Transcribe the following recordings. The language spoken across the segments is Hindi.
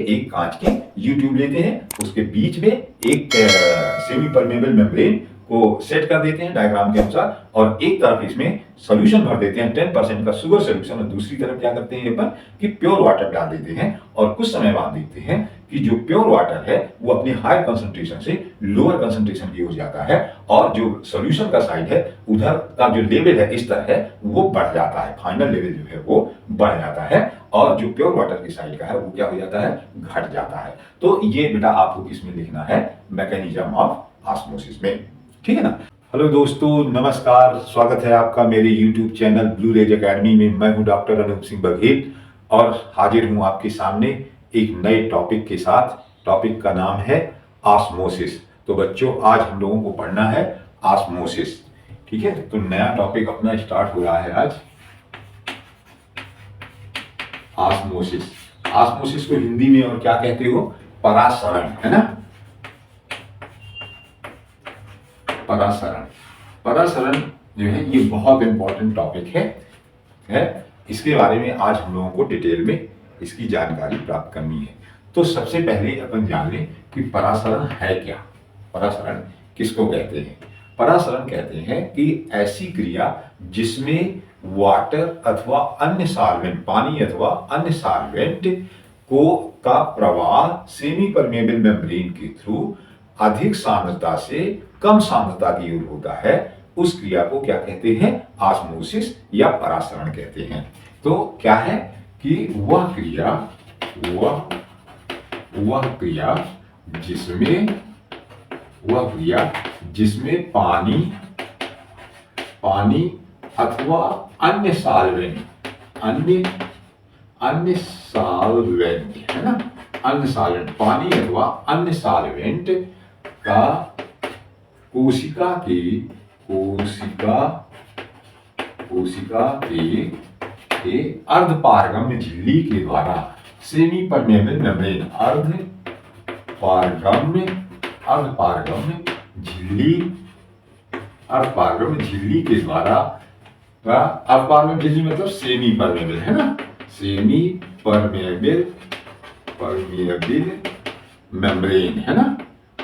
एक कांच की U-ट्यूब लेते हैं, उसके बीच में एक सेमी परमेबल मेम्ब्रेन को सेट कर देते हैं डायग्राम के अनुसार, और एक तरफ इसमें सॉल्यूशन भर देते हैं 10% का शुगर सॉल्यूशन, और दूसरी तरफ क्या करते हैं अपन कि प्योर वाटर डाल देते हैं। और कुछ समय बाद देखते हैं कि जो प्योर वाटर है वो अपनी हाई कंसंट्रेशन से लोअर कंसंट्रेशन की ओर जाता है, और जो सॉल्यूशन का साइड है उधर का जो लेवल है, स्तर है, वो बढ़ जाता है। फाइनल लेवल जो है वो बढ़ जाता है, और जो प्योर वाटर की साइड का है वो क्या हो जाता है, घट जाता है। तो ये बेटा आपको किसमें लिखना है, मैकेनिज्म ऑफ ऑस्मोसिस में, ठीक है ना। हेलो दोस्तों, नमस्कार, स्वागत है आपका मेरे YouTube channel blue rays academy में। मैं हूं डॉक्टर अनूप सिंह बघेल और हाजिर हूं आपके सामने एक नए टॉपिक के साथ। टॉपिक का नाम है ऑस्मोसिस। तो बच्चों, आज हम लोगों को पढ़ना है ऑस्मोसिस, ठीक है। तो नया टॉपिक अपना स्टार्ट हो रहा है आज, ऑस्मोसिस। ऑस्मोसिस को हिंदी में और क्या कहते हो, परासरण, है ना। परासरण, परासरण जो है ये बहुत इंपॉर्टेंट टॉपिक है। इसके बारे में आज हम लोगों को डिटेल में इसकी जानकारी प्राप्त करनी है। तो सबसे पहले अपन जान लें कि परासरण है क्या। परासरण किसको कहते हैं? परासरण कहते हैं कि ऐसी क्रिया जिसमें वाटर अथवा अन्य सॉल्वेंट, पानी अथवा अन्य सॉल्वेंट को का प्रवाह सेमी परमेबल मेम्ब्रेन के थ्रू अधिक सांद्रता से कम सांद्रता की ओर होता है, उस क्रिया को क्या कहते हैं, ऑस्मोसिस या परासरण कहते हैं। तो क्या है कि वह क्रिया जिसमें पानी अथवा अन्य सॉल्वेंट, अन्य सॉल्वेंट, है ना, अन्य सॉल्वेंट, पानी अथवा अन्य सॉल्वेंट का कोशिका के अर्धपारगम्य झिल्ली के द्वारा सेमी परमेबल मेम्ब्रेन, अर्धपारगम्य झिल्ली के द्वारा, अर्धपारगम्य झिल्ली मतलब सेमी परमेबल, है ना, सेमी परमेबल मेम्ब्रेन, है ना,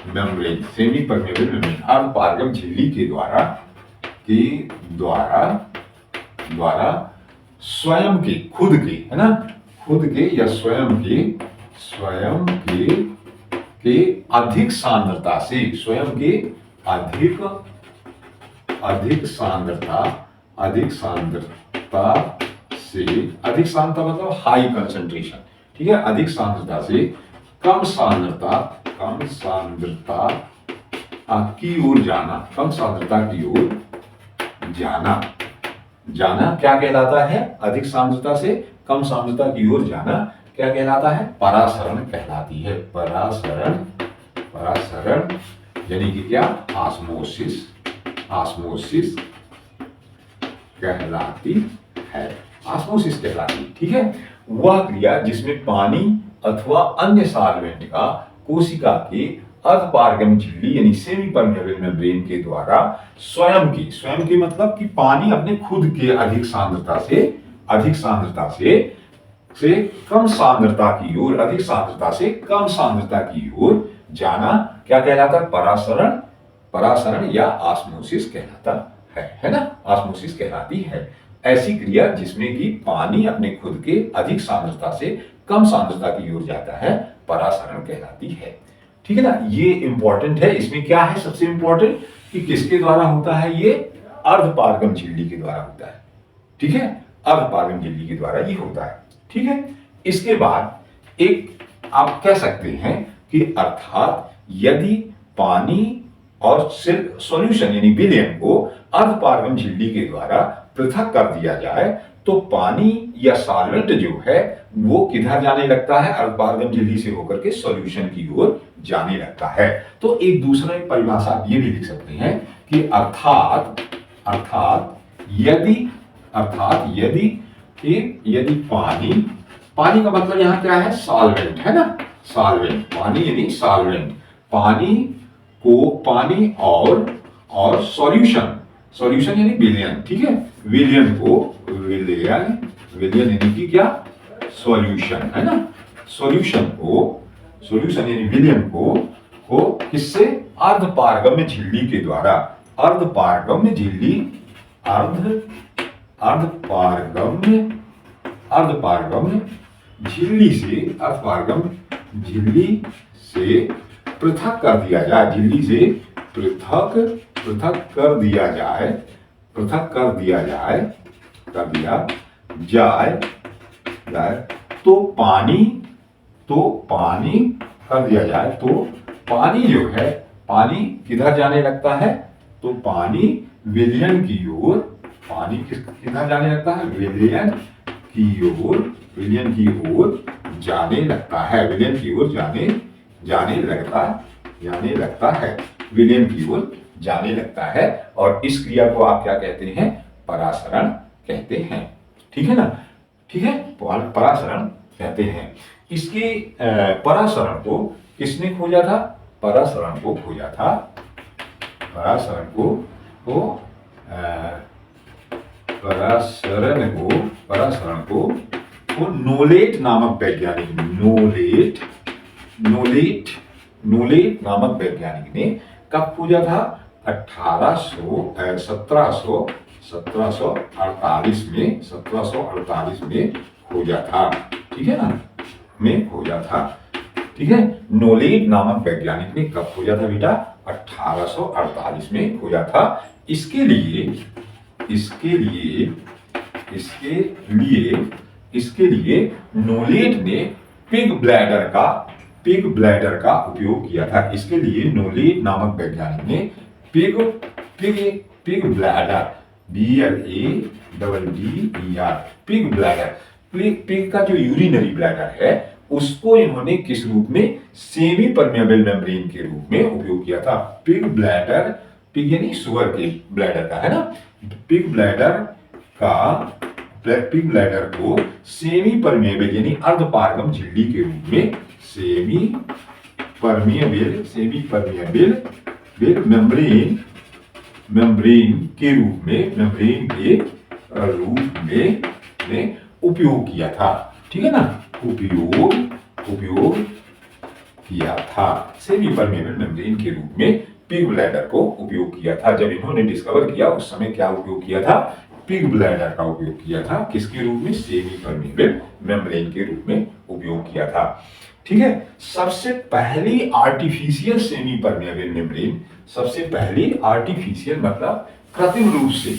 मेम्ब्रेन, सेमी परमेबल मेम्ब्रेन, अर्धपारगम्य झिल्ली के द्वारा स्वयं के, खुद के, है ना, खुद के या स्वयं के अधिक सांद्रता से, स्वयं के अधिक सांद्रता मतलब हाई कंसंट्रेशन, ठीक है, अधिक सांद्रता से कम सांद्रता की ओर जाना, कम सांद्रता की ओर जाना क्या कहलाता है? अधिक सांद्रता से कम सांद्रता की ओर जाना क्या कहलाता है? परासरण कहलाती है। परासरण यानी कि क्या? ऑस्मोसिस कहलाती है, ऑस्मोसिस कहलाती है, ठीक है। वह क्रिया जिसमें पानी अथवा अन्य सॉल्वेंट का कोशिका के अर्धपारगम्य झिल्ली यानी सेमी परमेबल मेम्ब्रेन के द्वारा स्वयं की मतलब कि पानी अपने खुद के अधिक सांद्रता से कम सांद्रता की ओर, अधिक सांद्रता से कम सांद्रता की ओर जाना क्या कहलाता है? परासरण या ऑस्मोसिस कहलाता है ना, ऑस्मोसिस कहलाती है ऐसी क्रिया जिसमें कि पानी अपने खुद के अधिक सांद्रता से कम सांद्रता की ओर जाता है, परासरण कहलाती है, ठीक है ना। ये इंपॉर्टेंट है। इसमें क्या है सबसे इंपॉर्टेंट कि किसके द्वारा होता है? ये अर्धपारगम्य झिल्ली के द्वारा होता है, ठीक है, अर्धपारगम्य झिल्ली के द्वारा ये होता है, ठीक है। इसके बाद एक आप कह सकते हैं कि अर्थात यदि पानी और सॉल्यूशन यानी विलयन को अर्धपारगम्य झिल्ली के द्वारा पृथक कर दिया जाए तो पानी या सॉल्वेंट जो है वो किधर जाने लगता है? अर्धपारगम्य झिल्ली से होकर के सॉल्यूशन की ओर जाने लगता है। तो एक दूसरा परिभाषा आप ये भी लिख सकते हैं कि अर्थात यदि पानी का मतलब यहां क्या है? सॉल्वेंट, है ना, सॉल्वेंट, पानी यानी सॉल्वेंट, पानी और सॉल्यूशन यानी विलयन, ठीक है, विलयन यानी कि क्या? सॉल्यूशन, है ना, सॉल्यूशन यानी विलयन को किससे? अर्धपारगम्य झिल्ली के द्वारा, अर्धपारगम्य झिल्ली, अर्धपारगम्य झिल्ली से पृथक कर दिया जाए, झिल्ली से पृथक कर दिया जाए, तो पानी कर दिया जाए, तो पानी जो है, पानी किधर जाने लगता है? तो पानी विलयन की ओर, पानी किधर जाने लगता है? विलयन की ओर जाने लगता है, विलयन की ओर जाने लगता है। और इस क्रिया को आप क्या कहते हैं? परासरण कहते हैं। ठीक है ना? ठीक है, परासरण कहते हैं। इसके परासरण को किसने खोजा था? परासरण को नोलेट नामक वैज्ञानिक ने कब खोजा था? 1748 में खोजा था। ठीक है ना? खोजा था। ठीक है, नोलेट नामक वैज्ञानिक ने कब खोजा था बेटा? 1848 में खोजा था। इसके लिए नोलेट ने पिग ब्लैडर का उपयोग किया था। इसके लिए नोलेट नामक वैज्ञानिक ने पिग ब्लैडर, BLADDER, पिग का जो यूरिनरी ब्लैडर है उसको इन्होंने किस रूप में? सेमी परमेबल मेम्ब्रेन के रूप में उपयोग किया था। पिग यानी सुअर के ब्लैडर का, है ना? पिग ब्लैडर को सेमी परमेबल यानी अर्धपारगम झिल्ली के रूप में, सेमी परमेबल मेम्ब्रेन के रूप में उपयोग किया था। ठीक है ना? उपयोग किया था, सेमी परमेबल मेम्ब्रेन के रूप में पिग ब्लैडर को उपयोग किया था। जब इन्होंने डिस्कवर किया उस समय क्या उपयोग किया था? पिग ब्लैडर का उपयोग किया था। किसके रूप में? सेमी परमेबल मेम्ब्रेन के रूप में उपयोग किया था। ठीक है, सबसे पहली आर्टिफिशियल सेमी परमेबल मेम्ब्रेन, सबसे पहली आर्टिफिशियल मतलब कृत्रिम रूप से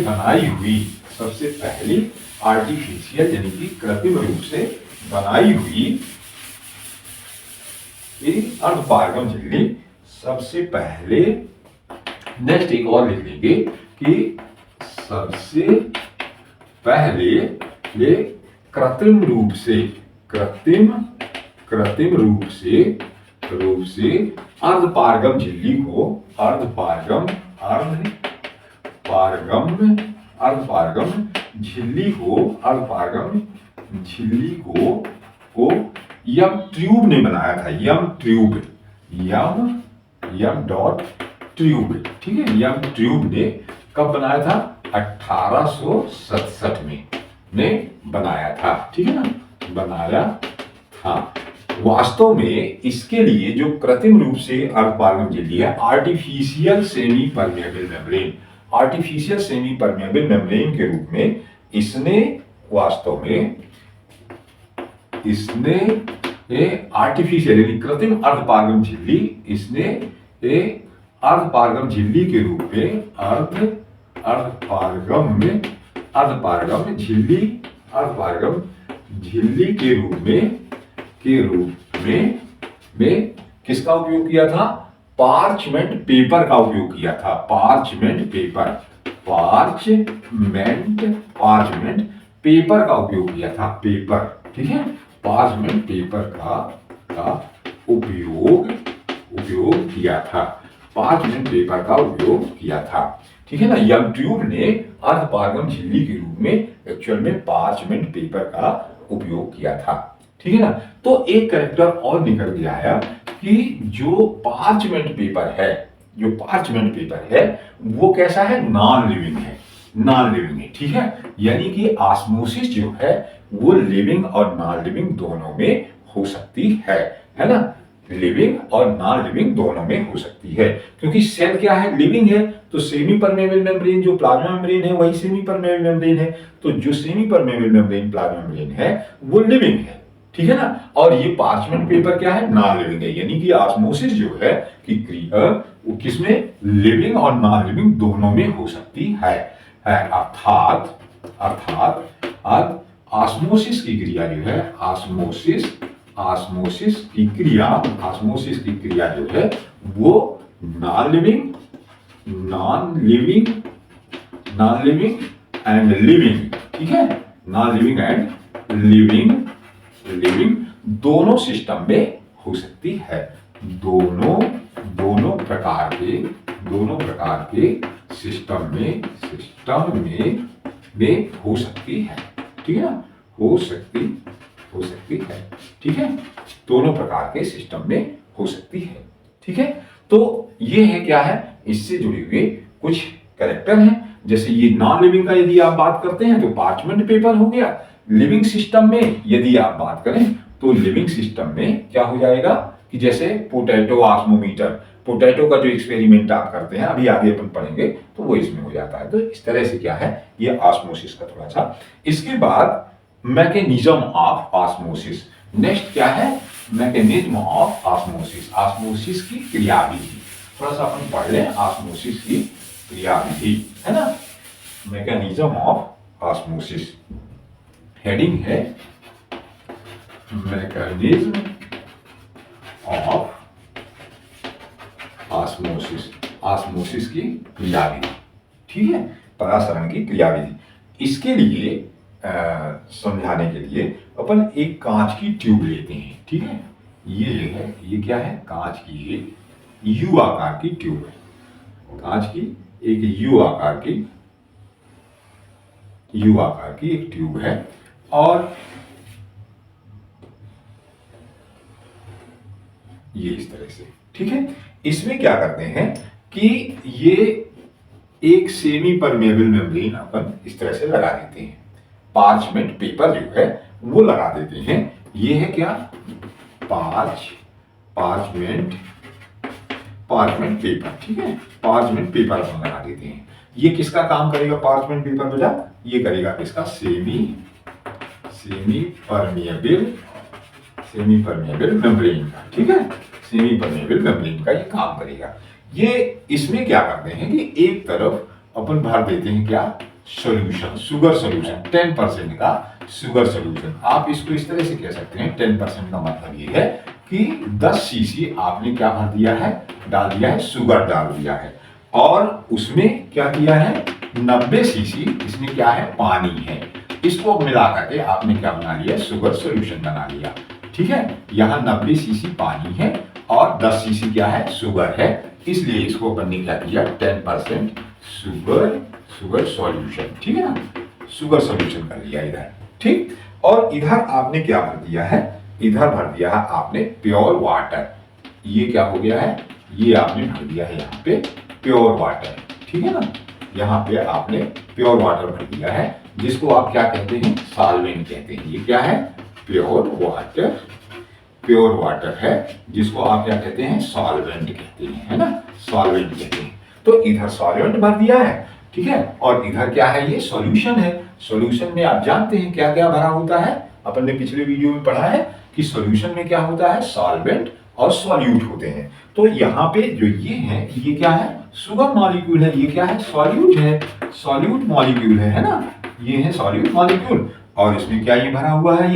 बनाई हुई, सबसे पहली आर्टिफिशियल यानी कि कृत्रिम रूप से बनाई हुई अर्धपारगम झिल्ली, सबसे पहले, नेक्स्ट एक और लिख लेंगे कि सबसे पहले ये कृत्रिम रूप से अर्धपारगम झिल्ली को, अर्धपारगम झिल्ली को यम ट्यूब ने बनाया था। यम ट्यूब, ठीक है, यम ट्यूब ने कब बनाया था? 1867 में बनाया था। ठीक है ना? बनाया था। वास्तव में इसके लिए जो कृत्रिम रूप से अर्धपारगम झिल्ली है, आर्टिफिशियल सेमी परमेबल मेम्ब्रेन के रूप में इसने वास्तव में आर्टिफिशियल यानी कृत्रिम अर्धपारगम झिल्ली, इसने अर्धपारगम झिल्ली के रूप में अर्धपारगम झिल्ली के रूप में किसका उपयोग किया था? पार्चमेंट पेपर का उपयोग किया था। पार्चमेंट पेपर का उपयोग किया था। पेपर, ठीक है, पार्चमेंट पेपर का उपयोग किया था। पार्चमेंट पेपर का उपयोग किया था। ठीक है ना? यम ट्यूब ने अर्धपारगम झिल्ली के रूप में एक्चुअल में पार्चमेंट पेपर का उपयोग किया था। ठीक है ना? तो एक कैरेक्टर और निकल के आया कि जो पार्चमेंट पेपर है वो कैसा है? नॉन लिविंग है। ठीक है, यानी कि ऑस्मोसिस जो है वो लिविंग और नॉन लिविंग दोनों में हो सकती है ना। लिविंग और नॉन लिविंग दोनों में हो सकती है, क्योंकि सेल क्या है, लिविंग है, तो सेमी परमेबल मेम्ब्रेन जो प्लाज्मा मेम्ब्रेन है वही सेमी परमेबल मेम्ब्रेन है, तो जो semi permeable membrane plasma membrane है वो लिविंग है, ठीक है ना। और ये पार्चमेंट पेपर क्या है, नॉन लिविंग है, यानी कि ऑस्मोसिस जो है कि क्रिया वो किसमें, लिविंग और नॉन लिविंग दोनों में हो सकती है। अर्थात अर्थात अब ऑस्मोसिस की क्रिया जो है, ऑस्मोसिस की क्रिया जो है वो नॉन लिविंग एंड लिविंग, ठीक है, नॉन लिविंग एंड लिविंग दोनों सिस्टम में हो सकती है। दोनों प्रकार के सिस्टम में हो सकती है, ठीक है ना, हो सकती है, ठीक है, दोनों प्रकार के सिस्टम में हो सकती है, ठीक है। तो ये है क्या है, इससे जुड़े हुए कुछ कैरेक्टर हैं। जैसे ये नॉन लिविंग का यदि आप बात करते हैं तो पार्चमेंट पेपर हो गया। लिविंग सिस्टम में यदि आप बात करें तो लिविंग सिस्टम में क्या हो जाएगा कि जैसे पोटैटो ऑस्मोमीटर, पोटैटो का जो एक्सपेरिमेंट आप करते हैं अभी आगे अपन पढ़ेंगे तो वो इसमें हो जाता है। तो इस तरह से क्या है ये ऑस्मोसिस का थोड़ा सा। इसके बाद मैकेनिज्म ऑफ ऑस्मोसिस, नेक्स्ट क्या है, मैकेनिज्म ऑफ ऑस्मोसिस, ऑस्मोसिस की क्रियाविधि। थोड़ा सा अपन पढ़ लें ऑस्मोसिस की क्रियाविधि, है ना। मैकेनिज्म ऑफ ऑस्मोसिस, हेडिंग है मैकेनिज्म ऑफ ऑस्मोसिस, ऑस्मोसिस की क्रियाविधि, ठीक है, परासरण की क्रियाविधि। इसके लिए समझाने के लिए अपन एक कांच की ट्यूब लेते हैं, ठीक है, ये जो है ये क्या है, कांच की एक यू आकार की ट्यूब है, कांच की एक यू आकार की एक ट्यूब है। और ये इस तरह से, ठीक है, इसमें क्या करते हैं कि ये एक सेमी परमेबल मेम्ब्रेन अपन इस तरह से लगा देते हैं, पार्चमेंट पेपर जो है वो लगा देते हैं। ये है क्या, पार्चमेंट पेपर, ठीक है, पार्चमेंट पेपर अपन लगा देते हैं। ये किसका काम करेगा पार्चमेंट पेपर बेटा, ये करेगा किसका, सेमी परमेबल मेम्ब्रेन का, ठीक है, सेमी परमेबल मेम्ब्रेन का ये काम करेगा। ये इसमें क्या करते हैं कि एक तरफ अपन भर देते हैं क्या, सॉल्यूशन, शुगर सॉल्यूशन, 10% का शुगर सॉल्यूशन। आप इसको इस तरह से कह सकते हैं, 10% का मतलब ये है कि 10 सीसी आपने क्या भर दिया है, डाल दिया है, शुगर डाल दिया है, और उसमें क्या किया है, 90 सीसी इसमें क्या है, पानी है। इसको मिला करके आपने क्या बना लिया, शुगर सॉल्यूशन बना लिया, ठीक है। यहाँ 90 सीसी पानी है और 10 सीसी क्या है, शुगर है, इसलिए इसको अपन ने क्या किया, 10% शुगर सॉल्यूशन, ठीक है ना, शुगर सॉल्यूशन कर लिया इधर, ठीक। और इधर आपने क्या भर दिया है, इधर भर दिया है आपने प्योर वाटर। ये क्या हो गया है, ये आपने भर दिया है यहाँ पे प्योर वाटर, ठीक है ना, यहाँ पे आपने प्योर वाटर भर दिया है, जिसको आप क्या कहते हैं, सॉल्वेंट कहते हैं। ये क्या है, प्योर वाटर है, जिसको आप क्या कहते हैं, सॉल्वेंट कहते हैं, है ना, सॉल्वेंट कहते हैं। तो इधर सॉल्वेंट भर दिया है, ठीक है, और इधर क्या है, ये सॉल्यूशन है। सॉल्यूशन में आप जानते हैं क्या क्या भरा होता है, अपन ने पिछले वीडियो में पढ़ा है कि सॉल्यूशन में क्या होता है, सॉल्वेंट और सॉल्यूट होते हैं। तो यहाँ पे जो ये है, ये क्या है, शुगर मॉलिक्यूल है, ये क्या है, सॉल्यूट है, सॉल्यूट मॉलिक्यूल है ना, ये है सॉल्यूट मॉलिक्यूल। और इसमें क्या ये भरा हुआ है,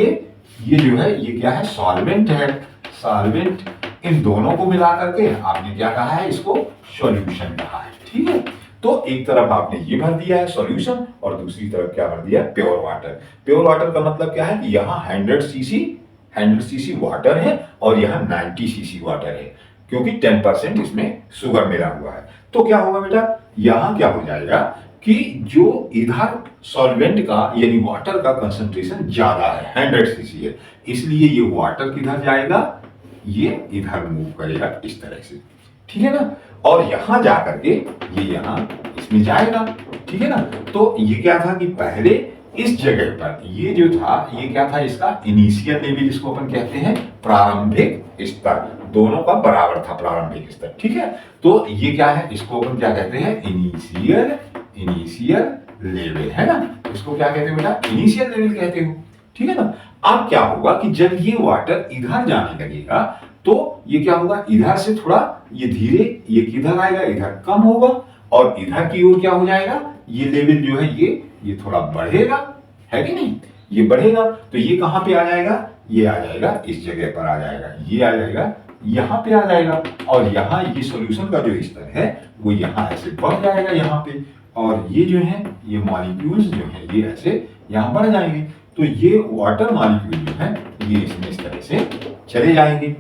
ये जो है ये क्या है, सॉल्वेंट है, सॉल्वेंट। इन दोनों को मिला करके आपने क्या कहा है, इसको सॉल्यूशन कहा है, ठीक है। तो एक तरफ आपने ये भर दिया है सॉल्यूशन और दूसरी तरफ क्या भर दिया, प्योर वाटर। प्योर वाटर का मतलब क्या है कि यहाँ 100 सीसी वाटर है और यहाँ 90 सीसी वाटर है, क्योंकि 10% इसमें शुगर मिला हुआ है। तो क्या होगा बेटा, यहाँ क्या हो जाएगा कि जो इधर सॉल्वेंट का यानी वाटर का कंसंट्रेशन ज्यादा है, 100 सीसी है, इसलिए ये वाटर किधर जाएगा, ये इधर मूव करेगा इस तरह से, ठीक है ना। और यहां जाकर के ये यहां इसमें जाएगा, ठीक है ना। तो ये क्या था कि पहले इस जगह पर ये जो था, ये क्या था, इसका इनिशियल लेवल, इसको अपन कहते हैं प्रारंभिक स्तर। दोनों का बराबर था प्रारंभिक स्तर, ठीक है। तो ये क्या है, इसको अपन क्या कहते हैं, इनिशियल लेवल, है ना। इसको क्या कहते हो बेटा, इनिशियल लेवल कहते हो, ठीक है ना। अब क्या होगा कि जब ये वाटर इधर जाने लगेगा तो ये क्या होगा, इधर से थोड़ा ये धीरे, ये किधर आएगा, इधर कम होगा, और इधर की ओर क्या हो जाएगा, ये लेवल जो है ये थोड़ा बढ़ेगा, है कि नहीं, ये बढ़ेगा। तो ये कहां पे आ जाएगा, ये आ जाएगा इस जगह पर आ जाएगा, ये आ जाएगा यहां पे आ जाएगा, और यहां ये सॉल्यूशन का जो स्तर है वो यहां ऐसे बढ़ जाएगा यहां पे, और ये जो है, ये मॉलिक्यूल्स जो है ये ऐसे यहां बढ़ जाएंगे। तो ये वाटर मॉलिक्यूल जो है ये इसमें इस तरह से चले जाएंगे,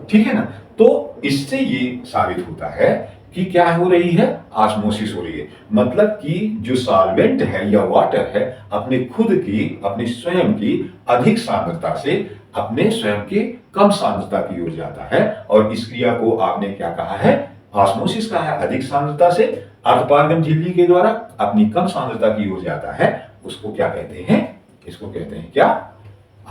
ठीक है ना। तो इससे ये साबित होता है कि क्या हो रही है, ऑस्मोसिस हो रही है। मतलब कि जो सॉल्वेंट है या वाटर है अपने खुद की, अपनी स्वयं की अधिक सांद्रता से अपने स्वयं के कम सांद्रता की ओर जाता है, और इस क्रिया को आपने क्या कहा है, ऑस्मोसिस कहा है। अधिक सांद्रता से अर्धपारगम झिल्ली के द्वारा अपनी कम सांद्रता की ओर जाता है, उसको क्या कहते हैं, इसको कहते हैं क्या,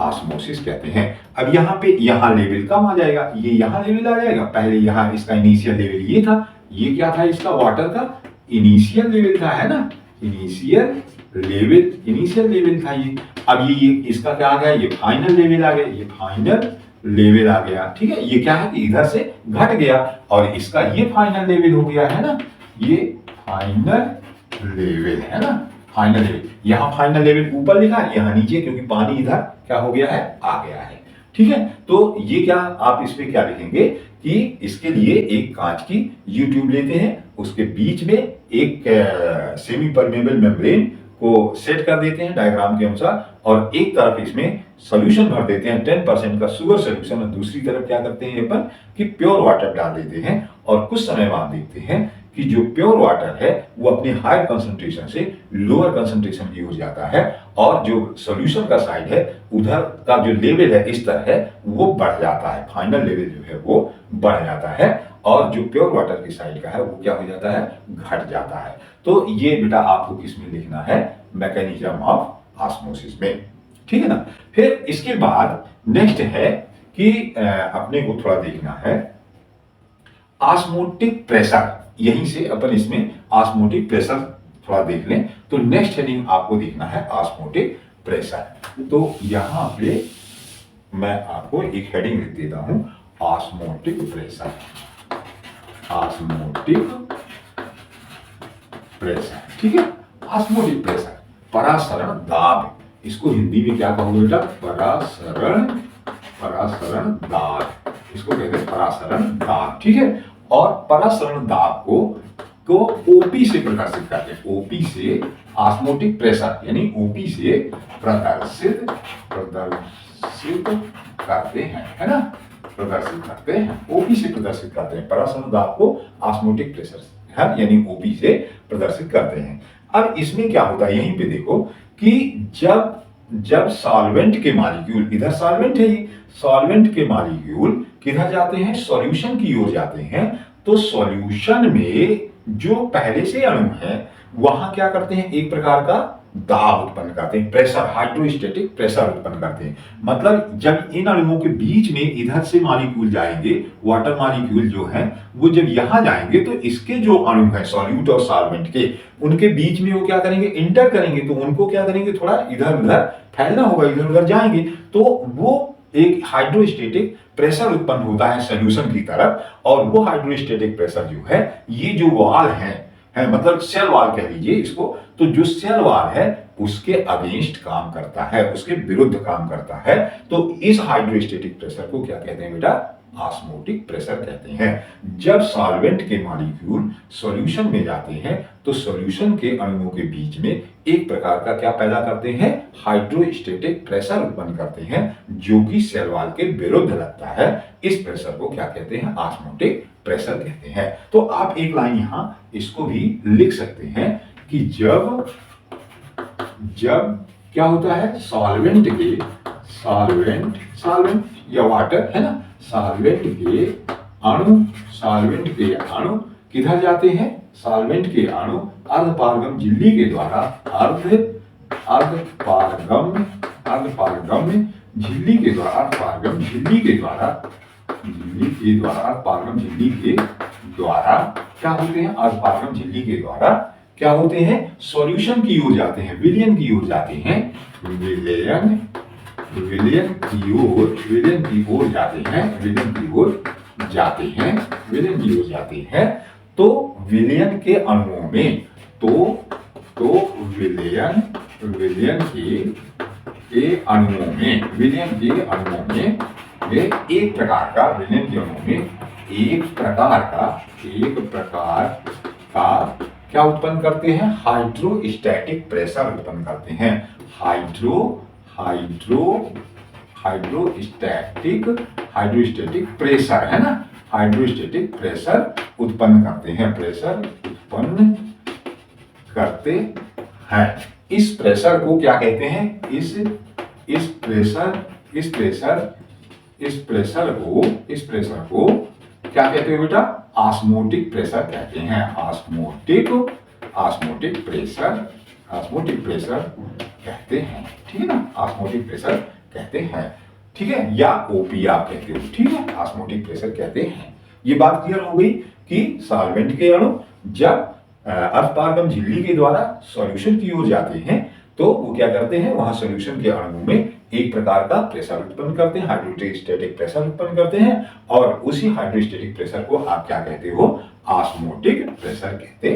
ऑस्मोसिस कहते हैं। अब यहाँ पे यहाँ लेवल कम आ जाएगा, ये यहाँ लेवल आ जाएगा, पहले यहाँ इसका इनिशियल लेवल ये था, ये क्या था, इसका वाटर का इनिशियल लेवल था, है ना, इनिशियल लेवल था ये। अब ये इसका क्या आ गया, ये फाइनल लेवल आ गया, ये फाइनल लेवल आ गया, ठीक है। ये क्या है कि इधर से घट गया, और इसका ये फाइनल लेवल हो गया, है ना, ये फाइनल लेवल, है ना, फाइनल लेवल। यहाँ फाइनल लेवल ऊपर लिखा है, यहाँ नीचे, क्योंकि पानी इधर क्या हो गया है, आ गया है, ठीक है। तो ये क्या, आप इस पे क्या लिखेंगे कि इसके लिए एक कांच की यू ट्यूब लेते हैं, उसके बीच में एक सेमी परमेबल मेम्ब्रेन को सेट कर देते हैं डायग्राम के अनुसार, और एक तरफ इसमें सॉल्यूशन भर देते हैं 10% का शुगर सॉल्यूशन, और दूसरी तरफ क्या करते हैं अपन कि प्योर वाटर डाल देते हैं, और कुछ समय बाद देखते हैं कि जो प्योर वाटर है वो अपने हायर कंसंट्रेशन से लोअर कंसंट्रेशन की हो जाता है, और जो सॉल्यूशन का साइड है उधर का जो लेवल है, स्तर है, वो बढ़ जाता है, फाइनल लेवल जो है वो बढ़ जाता है, और जो प्योर वाटर की साइड का है वो क्या हो जाता है, घट जाता है। तो ये बेटा आपको किसमें लिखना है, मैकेनिज्म ऑफ ऑस्मोसिस में, ठीक है ना। फिर इसके बाद नेक्स्ट है कि अपने को थोड़ा देखना है ऑस्मोटिक प्रेशर। यहीं से अपन इसमें ऑस्मोटिक प्रेशर थोड़ा देख लें। तो नेक्स्ट हेडिंग आपको देखना है ऑस्मोटिक प्रेशर। तो यहां पे मैं आपको एक हेडिंग लिख देता हूं, ऑस्मोटिक प्रेशर, ऑस्मोटिक प्रेशर, ठीक है। ऑस्मोटिक प्रेशर, परासरण दाब, इसको हिंदी में क्या कहोगे बेटा, परासरण दाब, इसको कहते हैं परासरण दाब, ठीक है। और परासरण दाब को ओपी से प्रदर्शित करते हैं, ओपी से ऑस्मोटिक प्रेशर यानी ओपी से प्रदर्शित करते हैं, है ना, प्रदर्शित करते हैं, ओपी से प्रदर्शित करते हैं। परासरण दाब को ऑस्मोटिक प्रेशर है यानी ओपी से प्रदर्शित करते हैं। अब इसमें क्या होता है, यहीं पे देखो कि जब सॉल्वेंट के मॉलिक्यूल, इधर सॉल्वेंट है, ये सॉल्वेंट के मॉलिक्यूल किधर जाते हैं, सॉल्यूशन की ओर जाते हैं। तो सॉल्यूशन में जो पहले से अणु है वहां क्या करते हैं, एक प्रकार का दाब उत्पन्न करते हैं, प्रेशर, हाइड्रोस्टैटिक प्रेशर उत्पन्न करते हैं। मतलब जब इन अणुओं के बीच में इधर से मॉलिक्यूल जाएंगे, वाटर मॉलिक्यूल जो है वो जब यहां जाएंगे तो इसके जो अणु है सॉल्यूट और सॉल्वेंट के, उनके बीच में वो क्या करेंगे, इंटर करेंगे। तो उनको क्या करेंगे, थोड़ा इधर उधर फैलना होगा, इधर उधर जाएंगे, तो वो एक हाइड्रोस्टैटिक प्रेशर उत्पन्न होता है सॉल्यूशन की तरफ। और वो हाइड्रोस्टैटिक प्रेशर जो है, ये जो वाल है मतलब सेल वाल कह लीजिए इसको, तो जो सेल वाल है उसके अगेंस्ट काम करता है, उसके विरुद्ध काम करता है। तो इस हाइड्रोस्टैटिक प्रेशर को क्या कहते हैं बेटा, ऑस्मोटिक प्रेशर कहते हैं। जब सॉल्वेंट के मॉलिक्यूल सॉल्यूशन में जाते हैं तो सॉल्यूशन के अणुओं के बीच में एक प्रकार का क्या पैदा करते हैं, हाइड्रोस्टैटिक प्रेशर उत्पन्न करते हैं, जो कि सेल वॉल के विरुद्ध लगता है। इस प्रेशर को क्या कहते हैं, ऑस्मोटिक प्रेशर कहते हैं। तो आप एक लाइन यहां इसको भी लिख सकते हैं कि जब क्या होता है, सॉल्वेंट या वाटर है ना, सॉल्वेंट के अणु किधर जाते हैं, सॉल्वेंट के अणु अर्धपारगम झिल्ली के द्वारा, अर्धपारगम्य अर्धपारगम्य झिल्ली के द्वारा अर्धपारगम्य झिल्ली के द्वारा अर्धपारगम्य झिल्ली के द्वारा क्या होते हैं? अर्धपारगम्य झिल्ली के द्वारा क्या होते हैं? सॉल्यूशन की ओर जाते हैं, विलयन की ओर जाते हैं, विलयन की ओर जाते हैं। तो विलयन के अणुओं में विलयन के अणुओं में वे एक प्रकार का क्या उत्पन्न करते हैं? हाइड्रोस्टैटिक प्रेशर उत्पन्न करते हैं। हाइड्रोस्टैटिक प्रेशर है ना, हाइड्रोस्टैटिक प्रेशर उत्पन्न करते हैं। इस प्रेशर को क्या कहते हैं? इस प्रेशर को क्या कहते हैं बेटा? ऑस्मोटिक प्रेशर कहते हैं। ऑस्मोटिक प्रेशर कहते हैं, ठीक है ना, ऑस्मोटिक प्रेशर कहते हैं, ठीक है, या ओपी आप कहते हो, ठीक है, ऑस्मोटिक प्रेशर कहते हैं। ये बात क्लियर हो गई कि सॉल्वेंट के अणु जब अर्धपारगम्य झिल्ली के द्वारा सॉल्यूशन की ओर जाते हैं तो वो क्या करते हैं? वहां सॉल्यूशन के अणु में एक प्रकार का प्रेशर उत्पन्न करते हैं, हाइड्रोस्टैटिक प्रेशर उत्पन्न करते हैं, और उसी हाइड्रोस्टैटिक प्रेशर को आप क्या कहते हो? ऑस्मोटिक प्रेशर कहते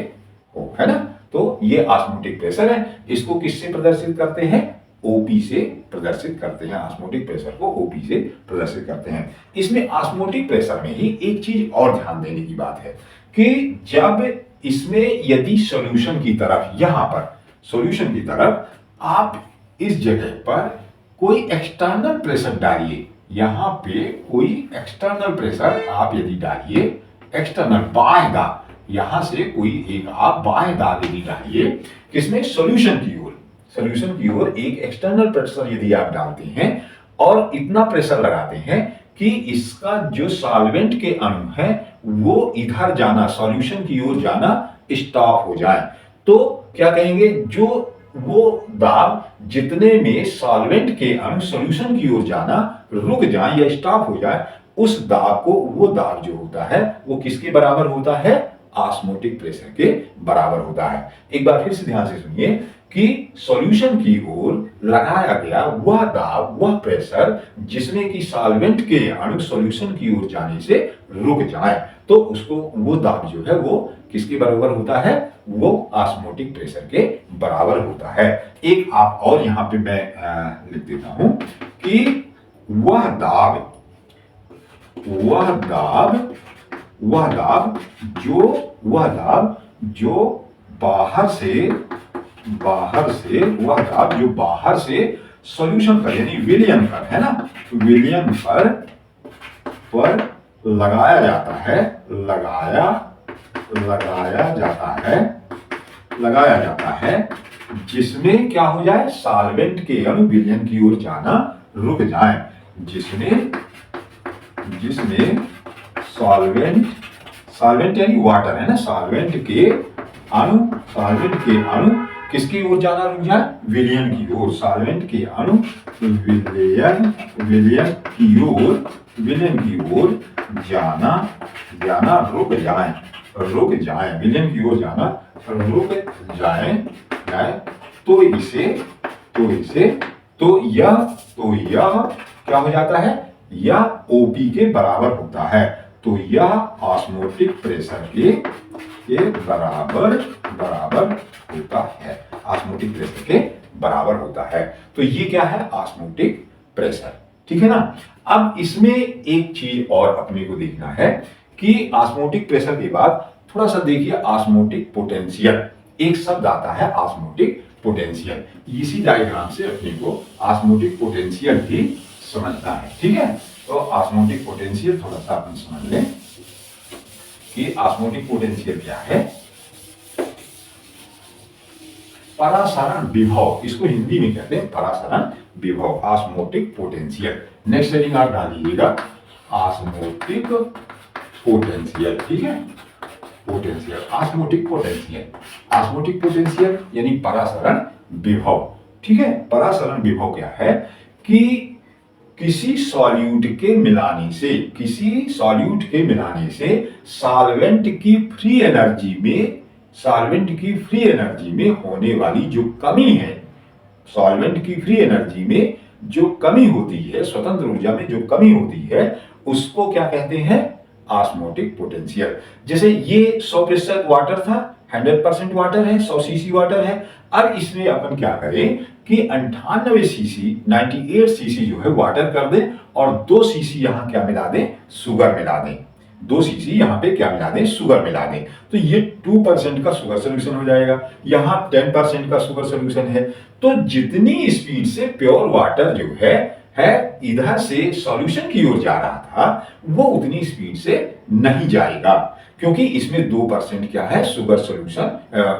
हो, है ना। तो ये ऑस्मोटिक प्रेशर है। इसको किससे प्रदर्शित करते हैं? ओपी से प्रदर्शित करते हैं। ऑस्मोटिक प्रेशर को ओपी से प्रदर्शित करते हैं। इसमें ऑस्मोटिक प्रेशर में ही एक चीज और ध्यान देने की बात है कि जब इसमें यदि सॉल्यूशन की तरफ, यहां पर सॉल्यूशन की तरफ आप इस जगह पर कोई एक्सटर्नल प्रेशर डालिए, यहां पे कोई एक्सटर्नल प्रेशर आप यदि डालिए, एक्सटर्नल बाह्य दाब, यहां से कोई एक आप बाह्य दाब यदि डालिए, किसमें? सॉल्यूशन की ओर एक एक्सटर्नल प्रेशर यदि आप डालते हैं और इतना प्रेशर लगाते हैं कि इसका जो सॉल्वेंट के अणु है वो इधर जाना, सॉल्यूशन की ओर जाना स्टॉप हो जाए, तो क्या कहेंगे? जो वो दाब जितने में सॉल्वेंट के अणु सॉल्यूशन की ओर जाना रुक जाए या स्टॉप हो जाए, उस दाब को, वो दाब जो होता है वो किसके बराबर होता है? ऑस्मोटिक प्रेशर के बराबर होता है। एक बार फिर से ध्यान से सुनिए कि सॉल्यूशन की ओर लगाया गया वह दाब, वह प्रेशर जिसमें कि सॉल्वेंट के अणु सॉल्यूशन की ओर जाने से रुक जाए, तो उसको, वो दाब जो है वो किसके बराबर होता है? वो ऑस्मोटिक प्रेशर के बराबर होता है। एक आप और यहां पे मैं लिख देता हूं कि वह दाब जो बाहर से सॉल्यूशन पर, यानी विलयन पर, है ना, विलयन पर लगाया जाता है, जिसमें क्या हो जाए? सॉल्वेंट के अणु विलयन की ओर जाना रुक जाए, जिसमें सॉल्वेंट यानी वाटर, है ना, सॉल्वेंट के अणु किसकी ओर जाना रुक जाए? विलयन की ओर। सॉल्वेंट के अणु विलयन की ओर जाना रुक जाए, विलयन की ओर जाना रुक जाए, तो यह क्या हो जाता है? यह ओपी के बराबर होता है। तो यह ऑस्मोटिक प्रेशर के बराबर होता है, ऑस्मोटिक प्रेशर के बराबर होता है। तो ये क्या है? ऑस्मोटिक प्रेशर, ठीक है ना। अब इसमें एक चीज और अपने को देखना है कि ऑस्मोटिक प्रेशर के बाद थोड़ा सा देखिए ऑस्मोटिक पोटेंशियल, एक शब्द आता है ऑस्मोटिक पोटेंशियल। इसी डायग्राम से अपने को ऑस्मोटिक पोटेंशियल भी समझना है, ठीक है। तो ऑस्मोटिक पोटेंशियल थोड़ा सा अपन समझ लें कि ऑस्मोटिक पोटेंशियल क्या है। परासरण विभव, इसको हिंदी में कहते हैं परासरण विभव, ऑस्मोटिक पोटेंशियल। नेक्स्ट हेडिंग आप डाल दीजिएगा ऑस्मोटिक पोटेंशियल, ठीक है, potential, osmotic potential. Osmotic potential यानी परासरण विभव। ठीक है। परासरण विभव क्या है कि किसी सॉल्यूट के मिलाने से, किसी सॉल्यूट के मिलाने से सॉल्वेंट की फ्री एनर्जी में, सॉल्वेंट की फ्री एनर्जी में होने वाली जो कमी है, सॉल्वेंट की फ्री एनर्जी में जो कमी होती है, स्वतंत्र ऊर्जा में जो कमी होती है, उसको क्या कहते हैं? Osmotic potential. जैसे ये 100% वाटर था, 100% वाटर है, 100 सीसी वाटर है। अब इसमें अपन क्या करें कि 98 सीसी, 98 सीसी जो है वाटर कर दें और 2 सीसी यहां क्या मिला दें? शुगर मिला दें। 2 सीसी यहां पे क्या मिला दें? शुगर मिला दें। तो ये 2% का शुगर सोल्यूशन हो जाएगा, यहां 10% का शुगर सोल्यूशन है। तो जितनी स्पीड से प्योर वाटर जो है इधर से सॉल्यूशन की ओर जा रहा था, वो उतनी स्पीड से नहीं जाएगा, क्योंकि इसमें 2% क्या है? Sugar solution.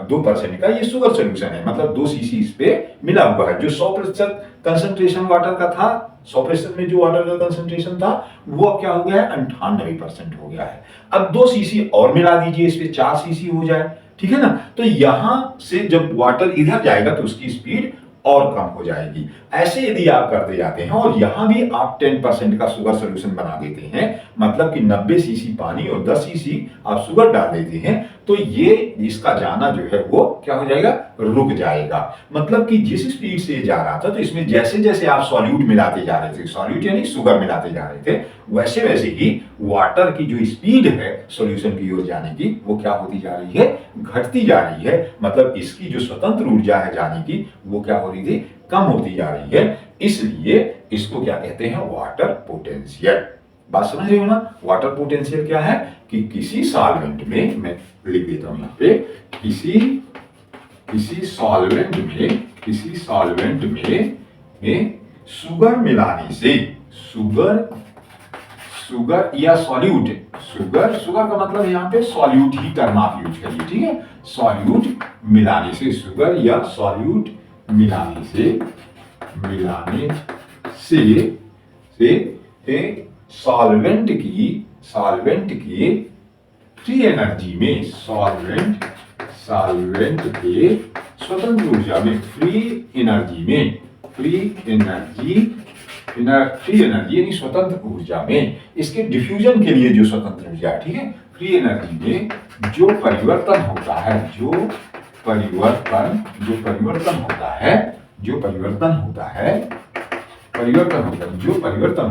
2% का ये शुगर सोल्यूशन है, मतलब 2 सीसी इस पे मिला हुआ है। जो 100% कंसंट्रेशन वाटर का था, 100% में जो वाटर का कंसंट्रेशन था, वो अब क्या हो गया है? 98% हो गया है। अब 2 सीसी और मिला दीजिए, इस पे 4 सीसी हो जाए, ठीक है ना। तो यहां से जब वाटर इधर जाएगा तो उसकी स्पीड और कम हो जाएगी। ऐसे यदि आप करते जाते हैं और यहां भी आप 10% का शुगर सोल्यूशन बना देते हैं, मतलब कि 90 सीसी पानी और 10 सीसी आप शुगर डाल देते हैं, तो ये इसका जाना जो है वो क्या हो जाएगा? रुक जाएगा। मतलब कि जिस स्पीड से जा रहा था, तो इसमें जैसे जैसे आप सॉल्यूट मिलाते जा रहे थे, सॉल्यूट यानी शुगर मिलाते जा रहे थे, वैसे वैसे ही वाटर की जो स्पीड है सॉल्यूशन की ओर जाने की, वो क्या होती जा रही है? घटती जा रही है। मतलब इसकी जो स्वतंत्र ऊर्जा है जाने की, वो क्या हो रही थी? कम होती जा रही है। इसलिए इसको क्या कहते हैं? Water potential. बात समझ रहे हो ना? वाटर पोटेंशियल क्या है कि किसी सॉल्वेंट में, मैं लिख देता हूं यहां पे, किसी सॉल्वेंट में शुगर मिलाने से, शुगर या सॉल्यूट, शुगर का मतलब यहां पे सॉल्यूट ही टर्म आप यूज करिए, ठीक है। सॉल्यूट मिलाने से, शुगर या सॉल्यूट मिलाने से सॉल्वेंट की फ्री एनर्जी में, सॉल्वेंट के स्वतंत्र ऊर्जा में, फ्री एनर्जी यानी स्वतंत्र ऊर्जा में, इसके डिफ्यूजन के लिए जो स्वतंत्र ऊर्जा है, ठीक है, फ्री एनर्जी में जो परिवर्तन होता है, जो परिवर्तन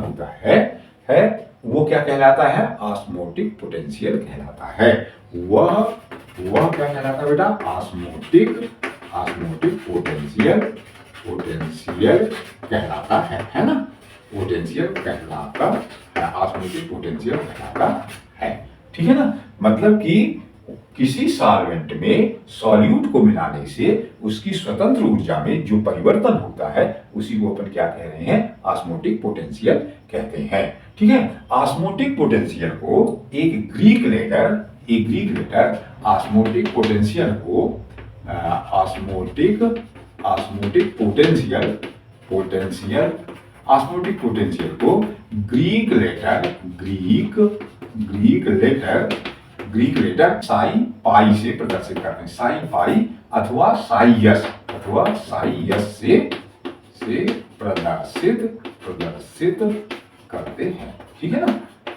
होता है, वो क्या कहलाता है? ऑस्मोटिक पोटेंशियल कहलाता है। वह क्या कहलाता है बेटा? ऑस्मोटिक पोटेंशियल कहलाता है ना? पोटेंशियल कहलाता है, ऑस्मोटिक पोटेंशियल कहलाता है, ठीक है ना। मतलब कि किसी सॉल्वेंट में सॉल्यूट को मिलाने से उसकी स्वतंत्र ऊर्जा में जो परिवर्तन होता है, उसी को अपन क्या कह रहे हैं? ऑस्मोटिक पोटेंशियल कहते हैं, ठीक है। ऑस्मोटिक पोटेंशियल को एक ग्रीक लेटर ऑस्मोटिक पोटेंशियल को ग्रीक लेटर साई पाई से प्रदर्शित करते हैं। साई पाई अथवा साई यस से प्रदर्शित करते हैं, ठीक है ना,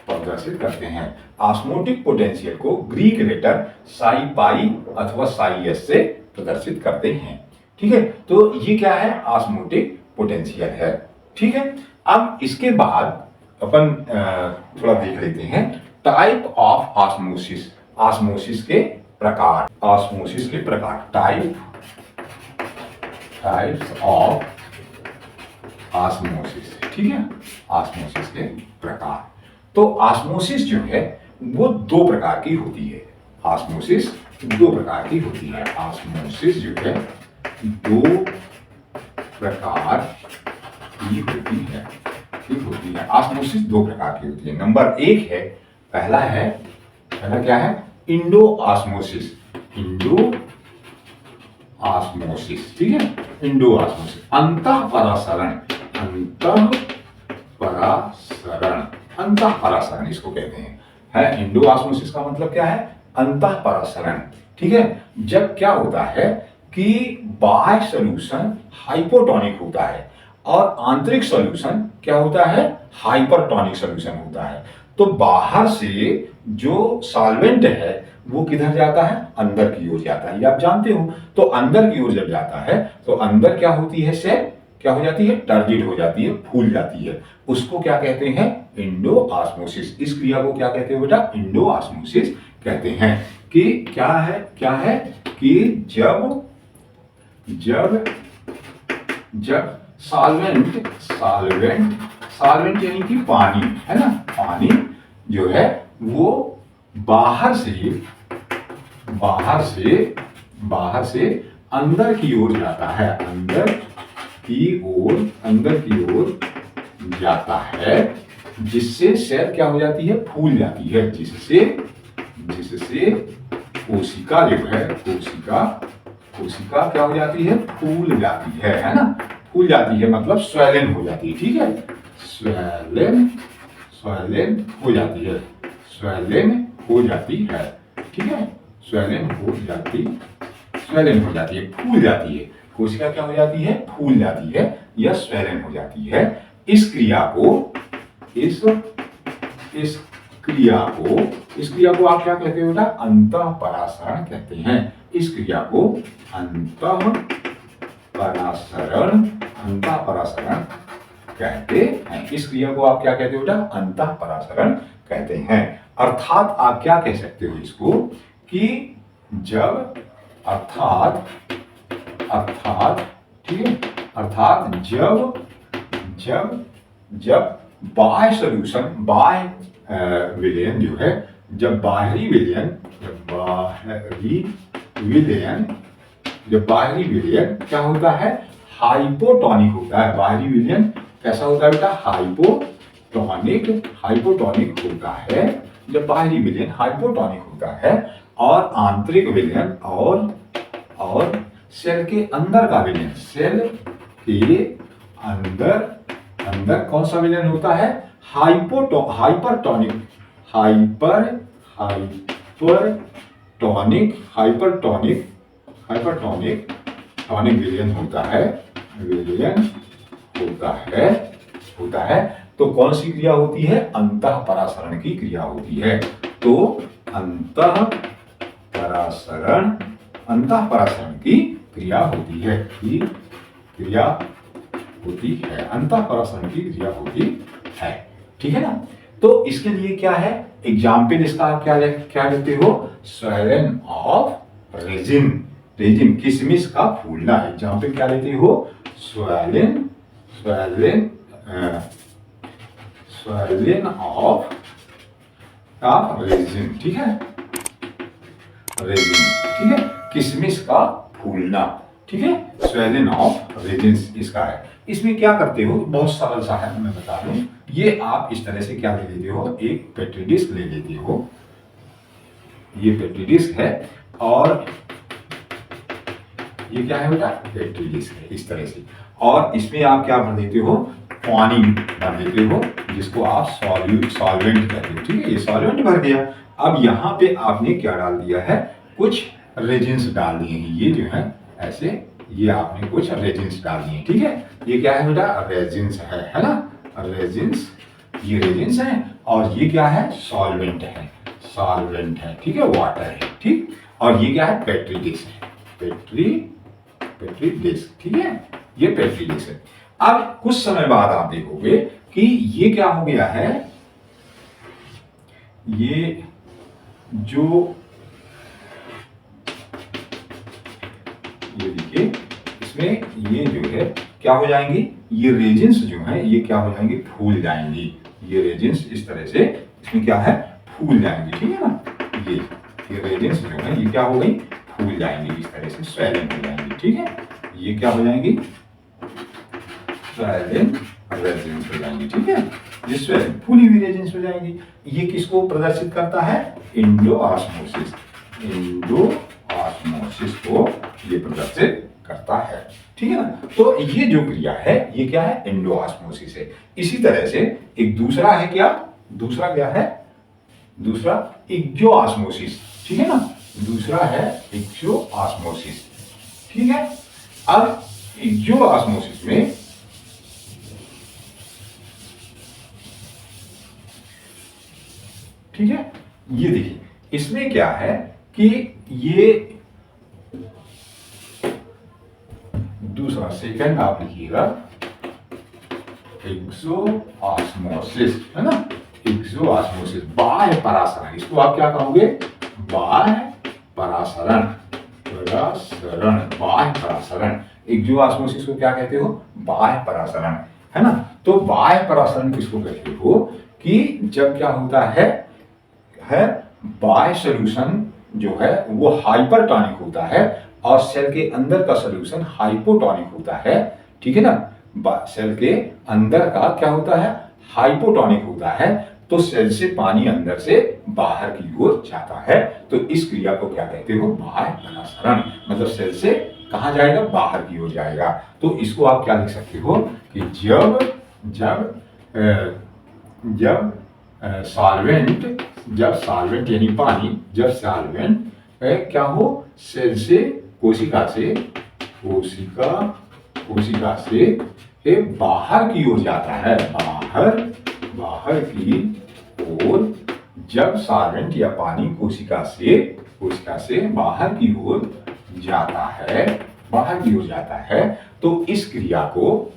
प्रदर्शित करते हैं। ऑस्मोटिक पोटेंशियल को ग्रीक लेटर साई पाई अथवा साई यस से प्रदर्शित करते हैं, ठीक है। तो ये क्या है? ऑस्मोटिक पोटेंशियल है, ठीक है। अब इसके बाद अपन थोड़ा देख लेते हैं टाइप ऑफ ऑस्मोसिस, ऑस्मोसिस के प्रकार, टाइप्स ऑफ ऑस्मोसिस, ठीक है, ऑस्मोसिस के प्रकार। तो ऑस्मोसिस जो है वो 2 प्रकार की होती है। ऑस्मोसिस 2 प्रकार की होती है। ऑस्मोसिस जो है 2 प्रकार की होती है, ठीक होती है। ऑस्मोसिस 2 प्रकार की होती है। नंबर 1 है, पहला क्या है? इंडो ऑस्मोसिस, ठीक है। इंडो ऑस्मोसिस, अंतःपरासरण इसको कहते हैं, है। इंडो ऑस्मोसिस का मतलब क्या है? अंतःपरासरण, ठीक है। जब क्या होता है कि बाह्य सॉल्यूशन हाइपोटोनिक होता है और आंतरिक सॉल्यूशन क्या होता है, हाइपरटोनिक सॉल्यूशन होता है। तो बाहर से जो सॉल्वेंट है वो किधर जाता है, अंदर की ओर जाता है, ये आप जानते हो। तो अंदर की ओर जब जाता है तो अंदर क्या होती है, सेल क्या हो जाती है, टर्जिड हो जाती है, फूल जाती है। उसको क्या कहते हैं, इंडो ऑस्मोसिस। इस क्रिया को क्या कहते हैं बेटा, इंडो ऑस्मोसिस कहते हैं। कि क्या है कि जब जब जब सॉल्वेंट यानी कि पानी है ना, पानी जो है वो बाहर से अंदर की ओर जाता है, अंदर की ओर जाता है, जिससे सेल क्या हो जाती है, फूल जाती है, जिससे कोशिका जो है, कोशिका क्या हो जाती है, फूल जाती है ना, फूल जाती है मतलब स्वेलन हो जाती है, ठीक है, स्वेलन हो जाती है, ठीक है, स्वेलन हो जाती है, फूल जाती है, कोशिका क्या हो जाती है, फूल जाती है या स्वेलन हो जाती है। इस क्रिया को आप क्या कहते हो बेटा, अंतःपरासरण कहते हैं। इस क्रिया को अंतःपरासरण कहते हैं। इस क्रिया को आप क्या कहते हो बेटा, अंतःपरासरण कहते हैं। अर्थात आप क्या कह सकते हो इसको कि जब ठीक है, अर्थात जब बाह्य सॉल्यूशन, विलयन जो है, जब बाहरी विलयन क्या होता है, हाइपोटोनिक होता है। बाहरी विलयन कैसा होता है बेटा, हाइपोटोनिक होता है। जब बाहरी विलयन हाइपोटोनिक होता है और आंतरिक विलयन और सेल के अंदर का विलयन, सेल के अंदर कौन सा विलयन होता है, हाइपरटोनिक विलयन होता है। तो कौन सी क्रिया होती है, अंतःपरासरण की क्रिया होती है। तो अंतःपरासरण की क्रिया होती है, अंतःपरासरण की क्रिया होती है, ठीक है ना। तो इसके लिए क्या है, एग्जाम्पल इसका क्या लेते हो, स्वेलन ऑफ रेजिन, किशमिश का फूलना। एग्जाम्पल क्या लेते हो, स्वेलन ऑफ रेजिन, ठीक है, ठीक है, किशमिश का फूलना, ठीक है, स्वेलन ऑफ रेजिन इसका है। इसमें क्या करते हो, बहुत सरल सा है, मैं बता दूं। ये आप इस तरह से क्या ले लेते हो, एक पेट्री डिस्क ले लेते हो, ये पेट्री डिस्क है और ये क्या है बेटा, पेट्री डिस्क है, इस तरह से। और इसमें आप क्या भर देते हो, पानी भर देते हो, जिसको आप सॉल्वेंट कहते हो, ठीक है, ये सॉल्वेंट भर दिया। अब यहाँ पे आपने क्या डाल दिया है, कुछ रेजिन्स डाल दिए हैं, ये जो है ऐसे, ये आपने कुछ रेजिन्स डाल दिए, ठीक है। ये क्या है बेटा, रेजिन्स है ना, रेजिन्स, ये रेजिन्स है और ये क्या है, सॉल्वेंट है, ठीक है, वाटर है, ठीक। और ये क्या है, पेट्री डिस्क है, पेट्री डिस्क, ठीक है, ये पेट्री डिस्क है। अब कुछ समय बाद आप देखोगे कि ये क्या हो गया है, ये जो ये देखिए, इसमें ये जो है क्या हो जाएंगी, ये रेजिन्स जो है ये क्या हो जाएंगे, फूल जाएंगी। ये रेजिन्स इस तरह से इसमें क्या है, फूल जाएंगी, ठीक है ना। ये रेजिन्स जो है ये क्या हो गई, फूल जाएंगी, इस तरह से स्वेलिंग हो जाएंगी, ठीक है। ये क्या हो जाएंगी, स्वेलिंग रेजिन्स हो जाएंगी, ठीक है। ये स्वेलिंग फूली हुई रेजिन्स हो जाएंगी। ये किसको प्रदर्शित करता है, इंडो ऑस्मोसिस को ये प्रदर्शित करता है, ठीक है ना। तो ये जो क्रिया है ये क्या है, इंडो ऑस्मोसिस है। इसी तरह से एक दूसरा है, दूसरा क्या है, दूसरा एक्सो ऑस्मोसिस, ठीक है ना। दूसरा है एक्सो ऑस्मोसिस। ठीक है। अब एक्जियो ऑस्मोसिस में ठीक है, ये देखिए इसमें क्या है कि ये दूसरा सेकंड आप लिखिएगा एक्सो ऑस्मोसिस, है ना। एक्सो ऑस्मोसिस बाह्य परासरण, इसको आप क्या कहोगे, बाह्य परासरण, परासरण, बाह्य परासरण। एक्सो ऑस्मोसिस को क्या कहते हो, बाह्य परासरण, है ना। तो बाह्य परासरण किसको कहते हो कि जब क्या होता है बाह्य सॉल्यूशन जो है वो हाइपरटॉनिक होता है और सेल के अंदर का सॉल्यूशन हाइपोटॉनिक होता है, ठीक है ना। सेल के अंदर का क्या होता है, हाइपोटॉनिक होता है, तो सेल से पानी अंदर से बाहर की ओर जाता है। तो इस क्रिया को क्या कहते हो, बाह्य परासरण। मतलब सेल से कहां जाएगा, बाहर की ओर जाएगा। तो इसको आप क्या लिख सकते हो कि जब सॉल्वेंट यानी पानी, जब सॉल्वेंट क्या हो, सेल से कोशिका से बाहर की ओर जाता है, बाहर की ओर। जब सॉल्वेंट या पानी कोशिका से बाहर की ओर जाता है, तो इस क्रिया को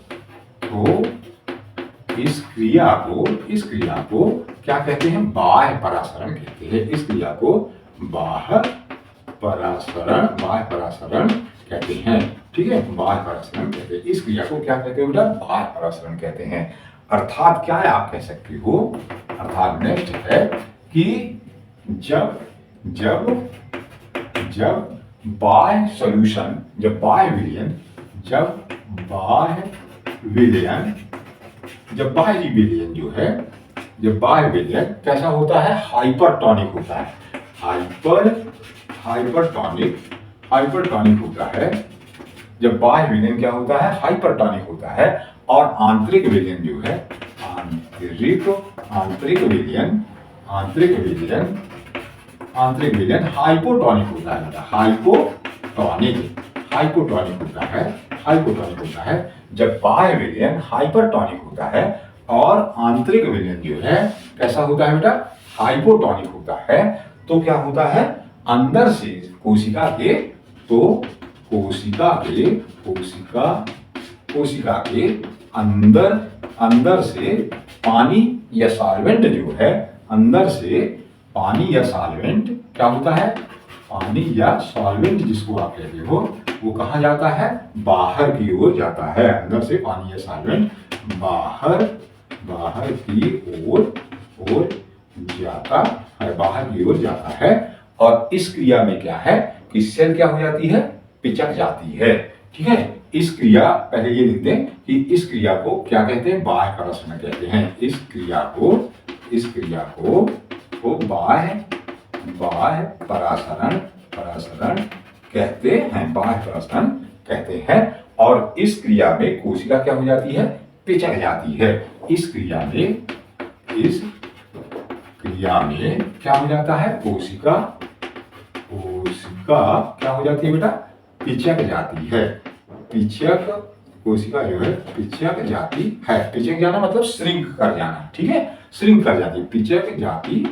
क्या कहते हैं, बाह्य परासरण कहते हैं। इस क्रिया को बाह्य परासरण कहते हैं, ठीक है, बाह्य परासरण कहते हैं। इस क्रिया को क्या कहते हैं बेटा, बाह्य परासरण कहते हैं। अर्थात क्या है, आप कह सकते हो, अर्थात नेक्स्ट है कि जब बाह्य सॉल्यूशन, जब बाह्य विलयन कैसा होता है, हाइपरटॉनिक होता है, हाइपरटॉनिक होता है। जब बाह्य विलयन क्या होता है, हाइपरटॉनिक होता है। और आंतरिक विलयन जो है, आंतरिक विलयन हाइपोटॉनिक होता है, हाइपोटॉनिक होता है। जब बाह्य विलयन हाइपरटॉनिक होता है और आंतरिक विलयन जो है कैसा होता है बेटा, हाइपोटॉनिक होता है। तो क्या होता है, अंदर से कोशिका के अंदर से पानी या सॉल्वेंट जो है, अंदर से पानी या सॉल्वेंट क्या होता है, पानी या सॉल्वेंट जिसको आप कहते हो, वो कहाँ जाता है, बाहर की ओर जाता है। अंदर से पानी या सॉल्वेंट बाहर की ओर जाता है। और इस क्रिया में क्या है कि सेल क्या हो जाती है, पिचक जाती है, ठीक है। इस क्रिया, पहले ये लिखते हैं कि इस क्रिया को क्या कहते हैं, बाह्य परासरण कहते हैं। इस क्रिया को बाह्य परासरण कहते हैं, बाह्य परासरण कहते हैं। और इस क्रिया में कोशिका क्या हो जाती है, पिचक जाती है। इस क्रिया में क्या हो जाता है, कोशिका क्या हो जाती है बेटा, पिचक जाती है। कोशिका जो है पिचक जाती है। पिचक जाना मतलब श्रिंक कर जाना, ठीक है, श्रिंक कर जाती है, पिचक जाती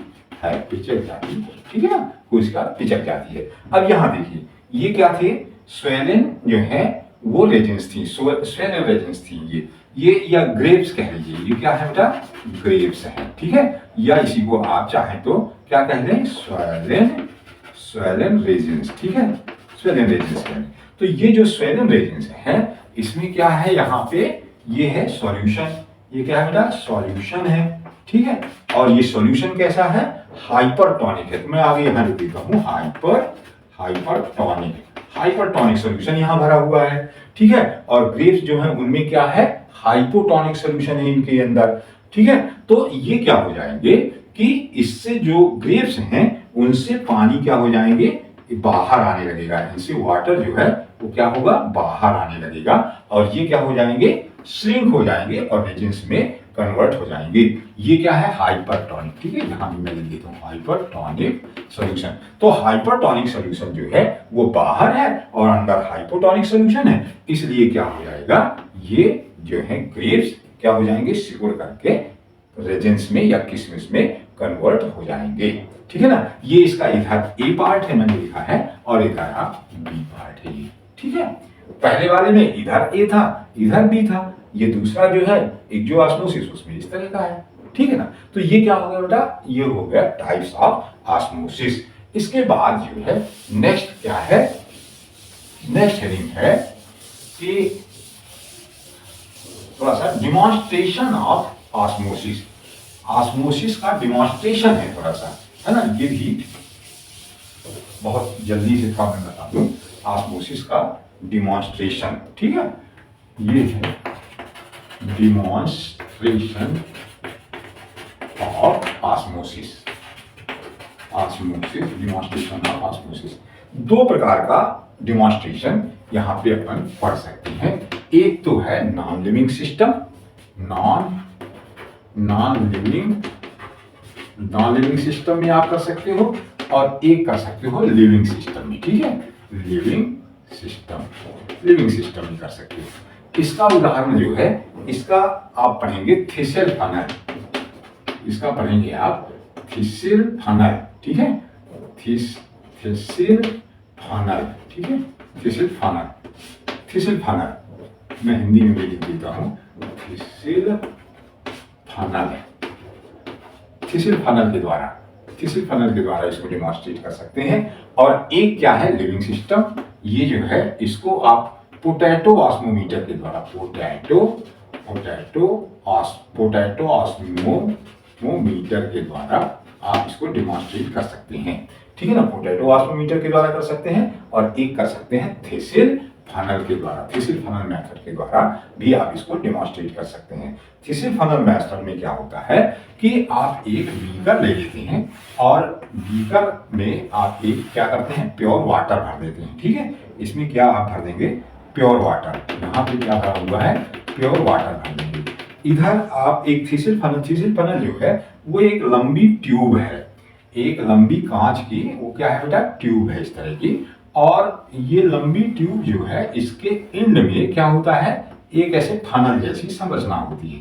है, ठीक है ना, कोशिका पिचक जाती है। अब यहाँ देखिए ये क्या थे, स्वेलिन जो है वो रेजिन्स थी, स्वेलिन रेजिन्स थी। ये या ग्रेप्स कह लीजिए, ये क्या है बेटा, ग्रेप्स है, ठीक है। या इसी को आप चाहें तो क्या कह दें, स्वेलिन रेजिन्स, ठीक है, स्वेलिन रेजिन्स कहें। तो ये जो स्वेलिन रेजिन्स है, इसमें क्या है, यहाँ पे ये है सॉल्यूशन, ये क्या है बेटा, सॉल्यूशन है, ठीक है। और ये सॉल्यूशन कैसा है, हाइपरटॉनिक है। तो मैं आगे यहाँ लिख देता हूँ, हाइपरटॉनिक सॉल्यूशन यहाँ भरा हुआ है, ठीक है। और ग्रेप्स जो है उनमें क्या है, हाइपोटॉनिक सॉल्यूशन है इनके अंदर, ठीक है। तो ये क्या हो जाएंगे कि इससे जो ग्रेप्स हैं उनसे पानी क्या हो जाएंगे, बाहर आने लगेगा। इनसे वाटर जो है वो क्या होगा, बाहर आने लगेगा। और ये क्या हो जाएंगे, श्रिंक हो जाएंगे और रेजिन्स में कन्वर्ट हो जाएंगे। ये क्या है? हाइपरटोनिक। ठीक है, यहां भी मैं लिख देता हूं हाइपरटोनिक सॉल्यूशन। तो हाइपरटोनिक सॉल्यूशन जो है वो बाहर है और अंदर हाइपोटोनिक सॉल्यूशन है, इसलिए क्या हो जाएगा, ये जो है ग्रेप्स क्या हो जाएंगे, सिकुड़ करके रेजेंस में या किशमिश में कन्वर्ट हो जाएंगे। ठीक है ना, ये इसका इधर ए पार्ट है मैंने लिखा है और इधर आप बी पार्ट है ये। ठीक है, पहले वाले में इधर ए था इधर बी था, ये दूसरा जो है एक जो ऑस्मोसिस उसमें इस तरह का है। ठीक है ना, तो ये क्या हो गया बेटा, ये हो गया टाइप्स ऑफ ऑस्मोसिस। इसके बाद जो है नेक्स्ट क्या है, नेक्स्ट हेडिंग है कि थोड़ा सा डिमॉन्स्ट्रेशन ऑफ ऑस्मोसिस। ऑस्मोसिस का डिमॉन्स्ट्रेशन है थोड़ा सा, है ना, ये भी बहुत जल्दी से थोड़ा मैं बता दूं ऑस्मोसिस का डिमॉन्स्ट्रेशन। ठीक है, ये है demonstration of osmosis. Osmosis, demonstration of osmosis, दो प्रकार का डिमॉन्स्ट्रेशन यहां पे अपन पढ़ सकते हैं। एक तो है non living system, non living system में आप कर सकते हो, और एक कर सकते हो लिविंग सिस्टम में। ठीक है, लिविंग सिस्टम में कर सकते हो। इसका उदाहरण जो है, इसका आप पढ़ेंगे थिसिल फनल। इसका पढ़ेंगे आप थिसिल फनल। ठीक है, थिसिल फनल। ठीक है, थिसिल फनल मैं हिंदी में भी लिख देता हूं, थिसिल फनल के द्वारा इसको डिमॉन्स्ट्रेट कर सकते हैं। और एक क्या है लिविंग सिस्टम, ये जो है इसको आप पोटैटो ऑस्मोमीटर के द्वारा, पोटैटो ऑस्मोमीटर के द्वारा आप इसको डिमॉन्स्ट्रेट कर सकते हैं। ठीक है ना, पोटैटो ऑस्मोमीटर के द्वारा कर सकते हैं, और एक कर सकते हैं थिसिल फनल के द्वारा, थिसिल फनल मेथड के द्वारा भी आप इसको डिमॉन्स्ट्रेट कर सकते हैं। थिसिल फनल मेथड में क्या होता है कि आप एक बीकर ले लेते हैं और बीकर में आप एक क्या करते हैं, प्योर वाटर भर देते हैं। ठीक है, इसमें क्या आप भर देंगे, प्योर वाटर। यहाँ पे क्या भरा हुआ है, प्योर वाटर भर देंगे। इधर आप एक थिसिल फनल जो है वो एक लंबी ट्यूब है, एक लंबी कांच की, वो क्या है बेटा, ट्यूब है इस तरह की। और ये लंबी ट्यूब जो है इसके एंड में क्या होता है, एक ऐसे फनल जैसी संरचना होती है।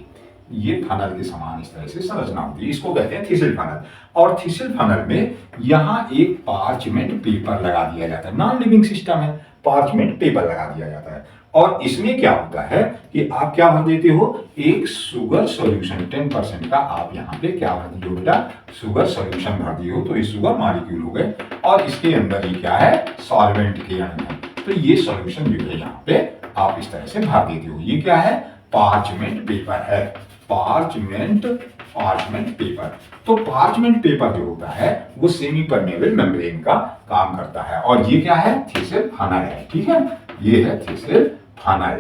ये फनल के समान इस तरह से संरचना होती है, इसको कहते हैं थिसिल फनल। और थिसिल फनल में यहाँ एक पार्चमेंट पेपर लगा दिया जाता है, नॉन लिविंग सिस्टम है, पार्चमेंट पेपर लगा दिया जाता है। और इसमें क्या होता है कि आप क्या भर देते हो, एक शुगर सॉल्यूशन 10% का आप यहाँ पे क्या भर दिए हो बेटा, शुगर सॉल्यूशन भर दिए हो, तो ये शुगर मॉलिक्यूल हो गए, और इसके अंदर ये क्या है, सॉल्वेंट के अणु है। तो ये सॉल्यूशन जो है यहाँ पे आप इस तरह से भर देते हो। ये क्या है, पार्चमेंट पेपर है, पार्चमेंट पेपर। तो पार्चमेंट पेपर जो होता है वो सेमी परमेबल मेम्ब्रेन का काम करता है, और ये क्या है, थिसिल फनल है। ठीक है, ये है थिसिल फनल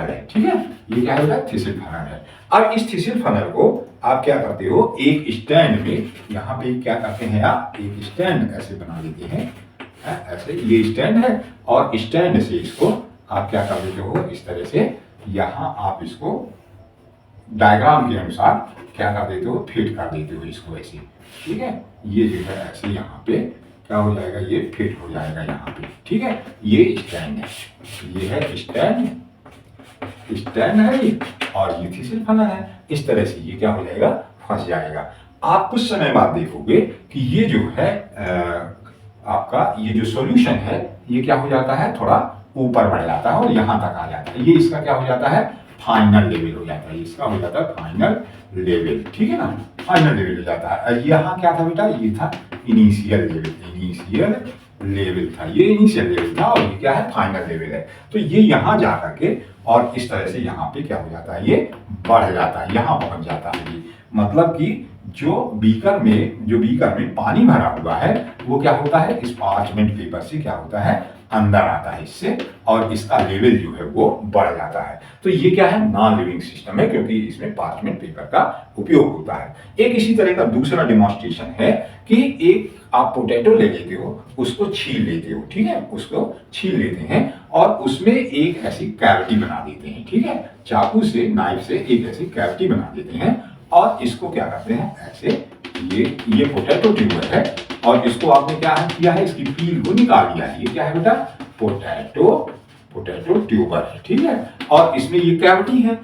है। ठीक है, ये क्या है, थिसिल फनल है। अब इस थिसिल फनल को आप क्या करते हो, एक स्टैंड में, यहाँ पे क्या करते हैं आप, एक स्टैंड ऐसे बना लेते हैं, ऐसे ये स्टैंड है, और स्टैंड से इसको आप क्या कर देते हो, इस तरह से यहाँ आप इसको डायग्राम के अनुसार क्या कर देते हो, फिट कर देते हो इसको ऐसे। ठीक है, ये जो है ऐसे यहाँ पे क्या हो जाएगा, ये फिट हो जाएगा यहाँ पे। ठीक है, ये स्टैंड है, ये है स्टैंड है ये, और ये थिसिल फनल है। इस तरह से ये क्या हो जाएगा, फंस जाएगा। आप कुछ समय बाद देखोगे कि ये जो है आपका ये जो सॉल्यूशन है ये क्या हो जाता है, थोड़ा ऊपर बढ़ जाता है और यहाँ तक आ जाता है। ये इसका क्या हो जाता है, फाइनल लेवल हो जाता है, इसका हो जाता है फाइनल लेवल। ठीक है ना, फाइनल लेवल हो जाता है। यहाँ क्या था बेटा, ये था इनिशियल लेवल था, ये इनिशियल लेवल था, और ये क्या है, फाइनल लेवल है। तो ये यहाँ जा करके और इस तरह से यहाँ पे क्या हो जाता है, ये बढ़ जाता है, यहाँ पहुंच जाता है। ये मतलब कि जो बीकर में पानी भरा हुआ है वो क्या होता है, इस पार्चमेंट पेपर से क्या होता है, अंदर आता है इससे, और इसका लेवल जो है वो बढ़ जाता है। तो ये क्या है, नॉन लिविंग सिस्टम है, क्योंकि इसमें पार्चमेंट पेपर का उपयोग होता है। एक इसी तरह का दूसरा डेमोन्स्ट्रेशन है कि एक आप पोटैटो ले लेते हो, उसको छील लेते हो, ठीक है, उसको छील लेते हैं और उसमें एक ऐसी कैविटी बना देते हैं, ठीक है, चाकू से, नाइफ से एक ऐसी कैविटी बना देते हैं और इसको क्या करते हैं, ऐसे ये पोटैटो ट्यूबर है और इसको आपने क्या किया है, इसकी पील को निकाल दिया है। ये क्या है बेटा, पोटैटो ट्यूबर है, ठीक है, और इसमें ये कैविटी है।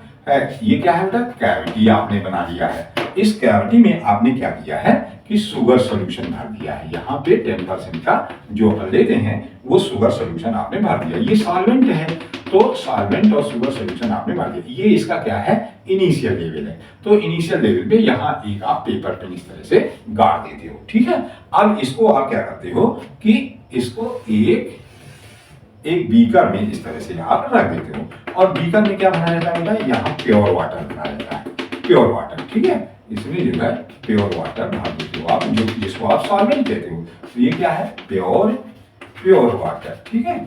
ये क्या है बेटा, कैविटी आपने बना लिया है। इस कैविटी में आपने क्या किया है कि शुगर सॉल्यूशन भर दिया है। यहाँ पे 10% का जो अपन लेते हैं वो शुगर सॉल्यूशन आपने भर दिया। ये सॉल्वेंट है, तो सॉल्वेंट और शुगर सॉल्यूशन आपने भर दिया। ये इसका क्या है, इनिशियल लेवल है। तो इनिशियल लेवल पे यहाँ एक आप पेपर पे इस तरह से गाड़ देते हो, ठीक है। अब इसको आप क्या करते हो कि इसको एक बीकर में इस तरह से आप रख देते हो और बीकर में क्या बनाया जाता है, यहाँ प्योर वाटर बनाया जाता है, प्योर वाटर, ठीक है। इसमें जो है प्योर वाटर भर देते हो आप, जो जिसको आप सॉल्वेंट कहते हो। तो ये क्या है, प्योर वाटर, ठीक है,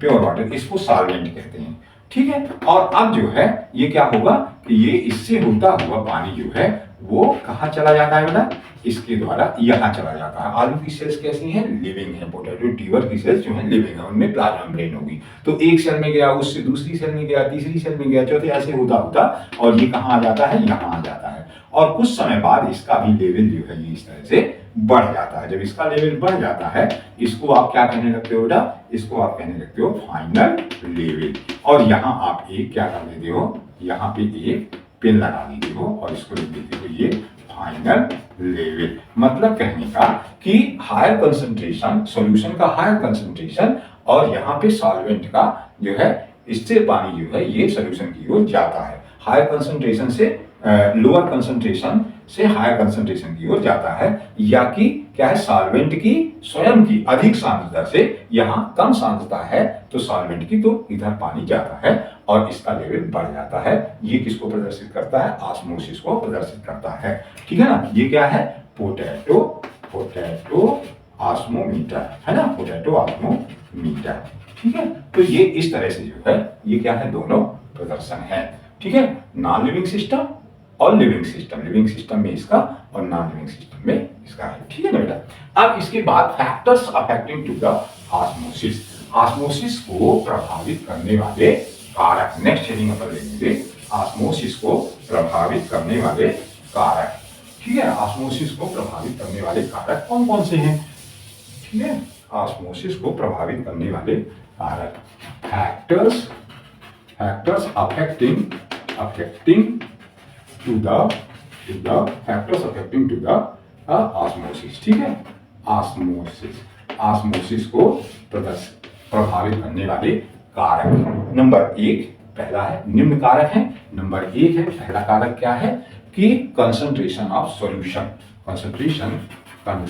प्योर वाटर, इसको सॉल्वेंट कहते हैं, ठीक है। और अब जो है ये क्या होगा कि ये इससे होता हुआ पानी जो है वो कहाँ चला जाता है बेटा, इसके द्वारा यहाँ चला जाता है। आलू की सेल्स कैसी हैं, लिविंग है। पोटैटो ट्यूबर की सेल्स जो है लिविंग है, उनमें प्लाज्मा मेम्ब्रेन होगी। तो एक सेल में गया, उससे दूसरी सेल में गया, तीसरी सेल में गया, चौथे, ऐसे होता होता और ये कहाँ आ जाता है, यहाँ आ जाता है। और कुछ समय बाद इसका भी लेवल जो है ये इस तरह से बढ़ जाता है। जब इसका लेवल बढ़ जाता है, इसको आप क्या कहने लगते हो बेटा, इसको आप कहने लगते हो फाइनल लेवल। और यहाँ आप एक क्या कर देते हो, यहाँ पे एक पेन लगा देते हो और इसको लिख देते हो ये फाइनल लेवल। मतलब कहने का कि हायर कंसंट्रेशन, सॉल्यूशन का हायर कंसंट्रेशन और यहाँ पे सॉल्वेंट का जो है, इससे पानी जो है ये सॉल्यूशन की ओर जाता है। हायर कंसंट्रेशन से लोअर कंसंट्रेशन से हायर कंसंट्रेशन की ओर जाता है, या कि क्या है, सॉल्वेंट की स्वयं की अधिक सांद्रता से यहाँ कम सांद्रता है तो सॉल्वेंट की तो इधर पानी जाता है और इसका लेवल बढ़ जाता है। ये किसको प्रदर्शित करता है, ऑस्मोसिस को प्रदर्शित करता है, ठीक है ना। ये क्या है, पोटैटो ऑस्मोमीटर है ना, पोटैटो ऑस्मोमीटर, ठीक है। तो ये इस तरह से जो है ये क्या है, दोनों प्रदर्शन है, ठीक है। नॉन लिविंग सिस्टम और लिविंग सिस्टम, लिविंग सिस्टम में इसका और नॉन लिविंग सिस्टम में इसका है, ठीक है ना बेटा। अब इसके बाद factors affecting to the osmosis, osmosis को प्रभावित करने वाले कारक। नेक्स्ट हेडिंग पर लेंगे ऑस्मोसिस को प्रभावित करने वाले कारक, ठीक है। ऑस्मोसिस को प्रभावित करने वाले कारक कौन कौन से हैं, ठीक है। ऑस्मोसिस को प्रभावित करने वाले कारक, factors affecting to the factors affecting to the osmosis, ठीक है। ऑस्मोसिस को प्रभावित करने वाले कारक। नंबर एक, पहला है निम्न कारक है। नंबर एक है, पहला कारक क्या है कि concentration of solution, concentration of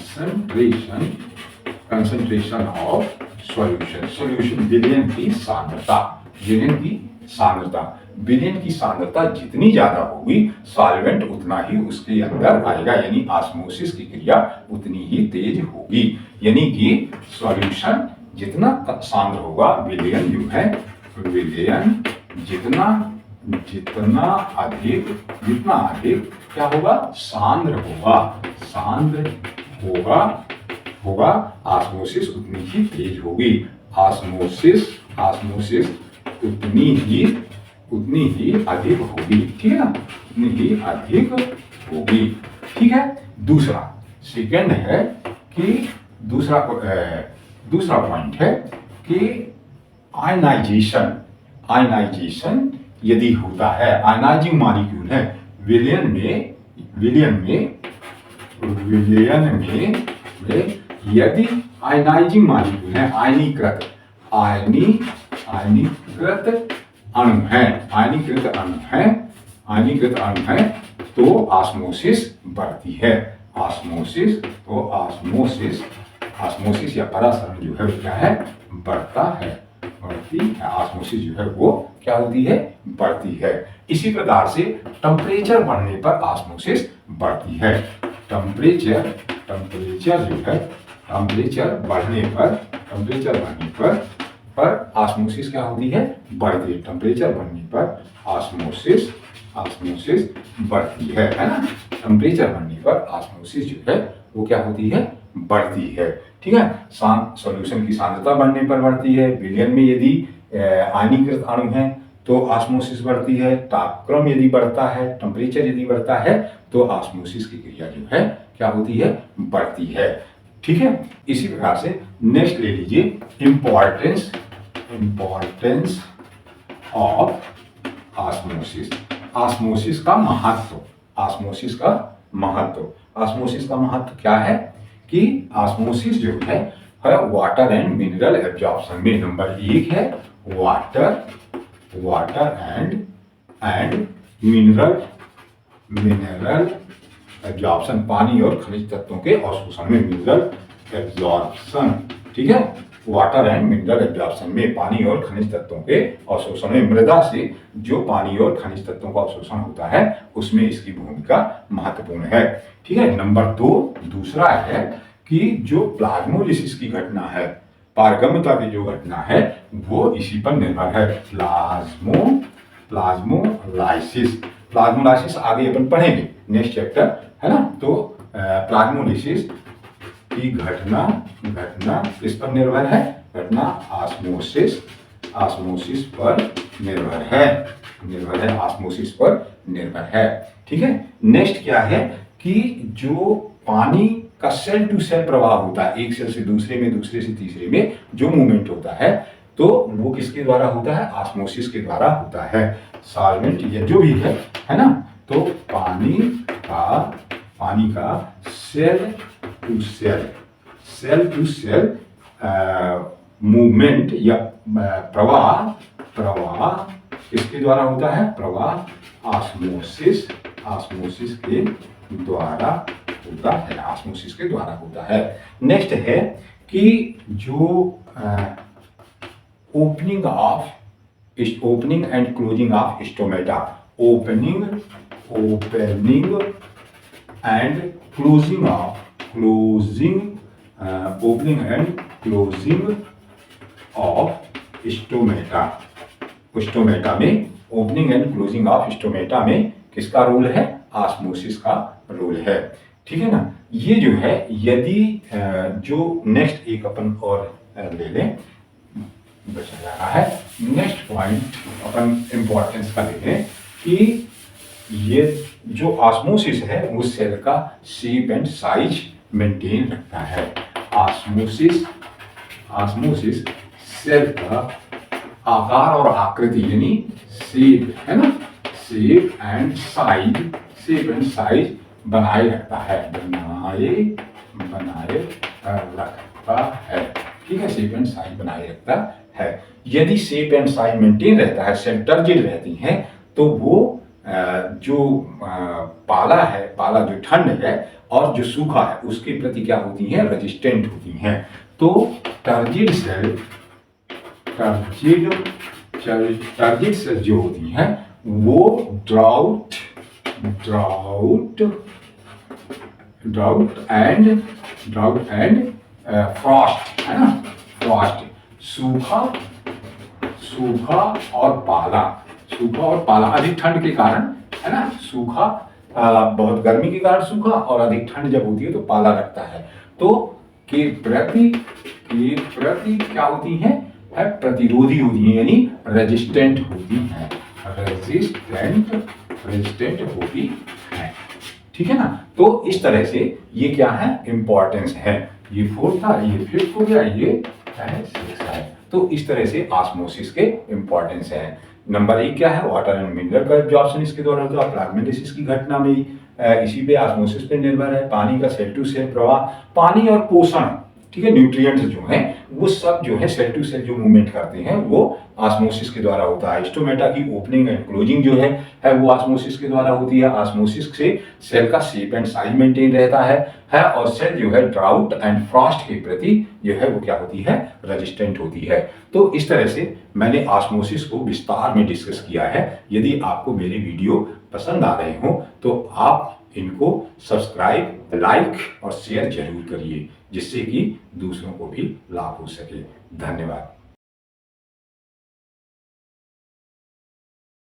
solution, विलयन की सांद्रता जितनी ज्यादा होगी, सॉल्वेंट उतना ही उसके अंदर आएगा, यानी ऑस्मोसिस की क्रिया उतनी ही तेज होगी। यानी कि सॉल्यूशन जितना सांद्र होगा, विलयन जो है, विलयन जितना अधिक क्या होगा, सांद्र होगा, ऑस्मोसिस उतनी ही तेज होगी। ऑस्मोसिस उतनी ही अधिक होगी, ठीक है ना, उतनी ही अधिक होगी, ठीक है। दूसरा, सेकंड है कि दूसरा पॉइंट है कि आयनाइजेशन यदि होता है, आयनाइजिंग मॉलिक्यूल है विलयन में यदि आयनाइजिंग मॉलिक्यूल है, आयनीकृत अणु है, तो ऑस्मोसिस बढ़ती है। ऑस्मोसिस या परासरण जो है वो क्या है, बढ़ता है, ऑस्मोसिस जो है वो क्या होती है, बढ़ती है। इसी प्रकार से टेम्परेचर बढ़ने पर ऑस्मोसिस बढ़ती है। टेम्परेचर टेम्परेचर जो है टेम्परेचर बढ़ने पर ऑस्मोसिस क्या होती है, बढ़ती है। टेम्परेचर बढ़ने पर ऑस्मोसिस ऑस्मोसिस बढ़ती है ना। टेम्परेचर बढ़ने पर ऑस्मोसिस जो है वो क्या होती है, बढ़ती है। ठीक है, सॉल्यूशन की सांद्रता बढ़ने पर बढ़ती है। विलयन में यदि आयनीकृत अणु हैं तो ऑस्मोसिस बढ़ती है। तापक्रम यदि बढ़ता है, टेम्परेचर यदि बढ़ता है तो ऑस्मोसिस की क्रिया जो है क्या होती है, बढ़ती है। ठीक है, इसी प्रकार से नेक्स्ट ले लीजिए इंपॉर्टेंस ऑफ ऑस्मोसिस। ऑस्मोसिस का महत्व ऑस्मोसिस का महत्व क्या है कि ऑस्मोसिस जो है वाटर एंड मिनरल एब्जॉर्प्शन में नंबर 1 है। वाटर एंड मिनरल एब्जॉर्प्शन, पानी और खनिज तत्वों के अवशोषण में मिनरल एब्जॉर्प्शन। ठीक है, वाटर एंड मिनरल एब्जॉर्प्शन में पानी और खनिज तत्वों के अवशोषण में, मृदा से जो पानी और खनिज तत्वों का अवशोषण होता है उसमें इसकी भूमिका महत्वपूर्ण है। ठीक है, नंबर 2 दूसरा है कि जो प्लाज्मोलिसिस की घटना है, पारगम्यता की जो घटना है वो इसी पर निर्भर है। प्लाज्मोलाइसिस आगे अपन पढ़ेंगे नेक्स्ट चैप्टर, है ना। तो प्लाज्मोलिसिस की घटना किस पर निर्भर है, घटना ऑस्मोसिस पर निर्भर है, ऑस्मोसिस पर निर्भर है। ठीक है, नेक्स्ट क्या है कि जो पानी का सेल टू सेल प्रवाह होता है, एक सेल से दूसरे में, दूसरे से तीसरे में जो मूवमेंट होता है तो वो किसके द्वारा होता है, ऑस्मोसिस के द्वारा होता है। सॉल्वेंट या जो भी है ना, तो पानी का सेल टू सेल मूवमेंट या प्रवाह किसके द्वारा होता है, प्रवाह ऑस्मोसिस के द्वारा होता है। नेक्स्ट है कि जो opening and closing of stomata, opening and closing of stomata में, opening and closing of stomata में किसका रोल है, ऑस्मोसिस का रोल है। ठीक है ना। ये जो है यदि जो नेक्स्ट एक अपन और ले लें, बचा जा रहा है, नेक्स्ट पॉइंट अपन इंपॉर्टेंस का ले लें कि ये जो ऑस्मोसिस है वो सेल का शेप एंड साइज मेंटेन रखता है। ऑस्मोसिस सेल का आकार और आकृति यानी शेप, है ना, शेप एंड साइज बनाए रखता है, ठीक है, शेप एंड साइज बनाए रखता है। यदि शेप एंड साइज मेंटेन रहता है, सेल टर्जिड रहती हैं, तो वो जो पाला जो ठंड है और जो सूखा है उसके प्रति क्या होती हैं, रेजिस्टेंट होती हैं। तो टर्जिड सेल जो होती हैं वो ड्राउट एंड फ्रॉस्ट, है ना, फ्रॉस्ट, सूखा और पाला अधिक ठंड के कारण, है ना, सूखा बहुत गर्मी के कारण सूखा और अधिक ठंड जब होती है तो पाला लगता है। तो के प्रति क्या होती है प्रतिरोधी होती है, यानी रेजिस्टेंट होती है, रेजिस्टेंट होती है। ठीक है ना। तो इस तरह से ये क्या है, इंपॉर्टेंस है। ये 4 था, ये 5th हो गया, ये 6 है। तो इस तरह से ऑस्मोसिस के इंपॉर्टेंस है। नंबर 1 क्या है, वाटर एंड मिनरल का एब्जॉर्प्शन इसके द्वारा होता है। प्लाज्मोलिसिस की घटना में इसी पे ऑस्मोसिस पे निर्भर है। पानी का सेल टू सेल प्रवाह, पानी और पोषण, ठीक है, न्यूट्रिएंट्स जो हैं वो सब जो है सेल टू सेल जो मूवमेंट करते हैं वो ऑस्मोसिस के द्वारा होता है। स्टोमेटा की ओपनिंग एंड क्लोजिंग जो है वो ऑस्मोसिस के द्वारा होती है। ऑस्मोसिस से सेल का शेप एंड साइज मेंटेन रहता है और सेल जो है ड्राउट एंड फ्रॉस्ट के प्रति जो है वो क्या होती है, रेजिस्टेंट होती है। तो इस तरह से मैंने ऑस्मोसिस को विस्तार में डिस्कस किया है। यदि आपको मेरे वीडियो पसंद आ रहे हो तो आप इनको सब्सक्राइब, लाइक और शेयर जरूर करिए, जिससे कि दूसरों को भी लाभ हो सके। धन्यवाद।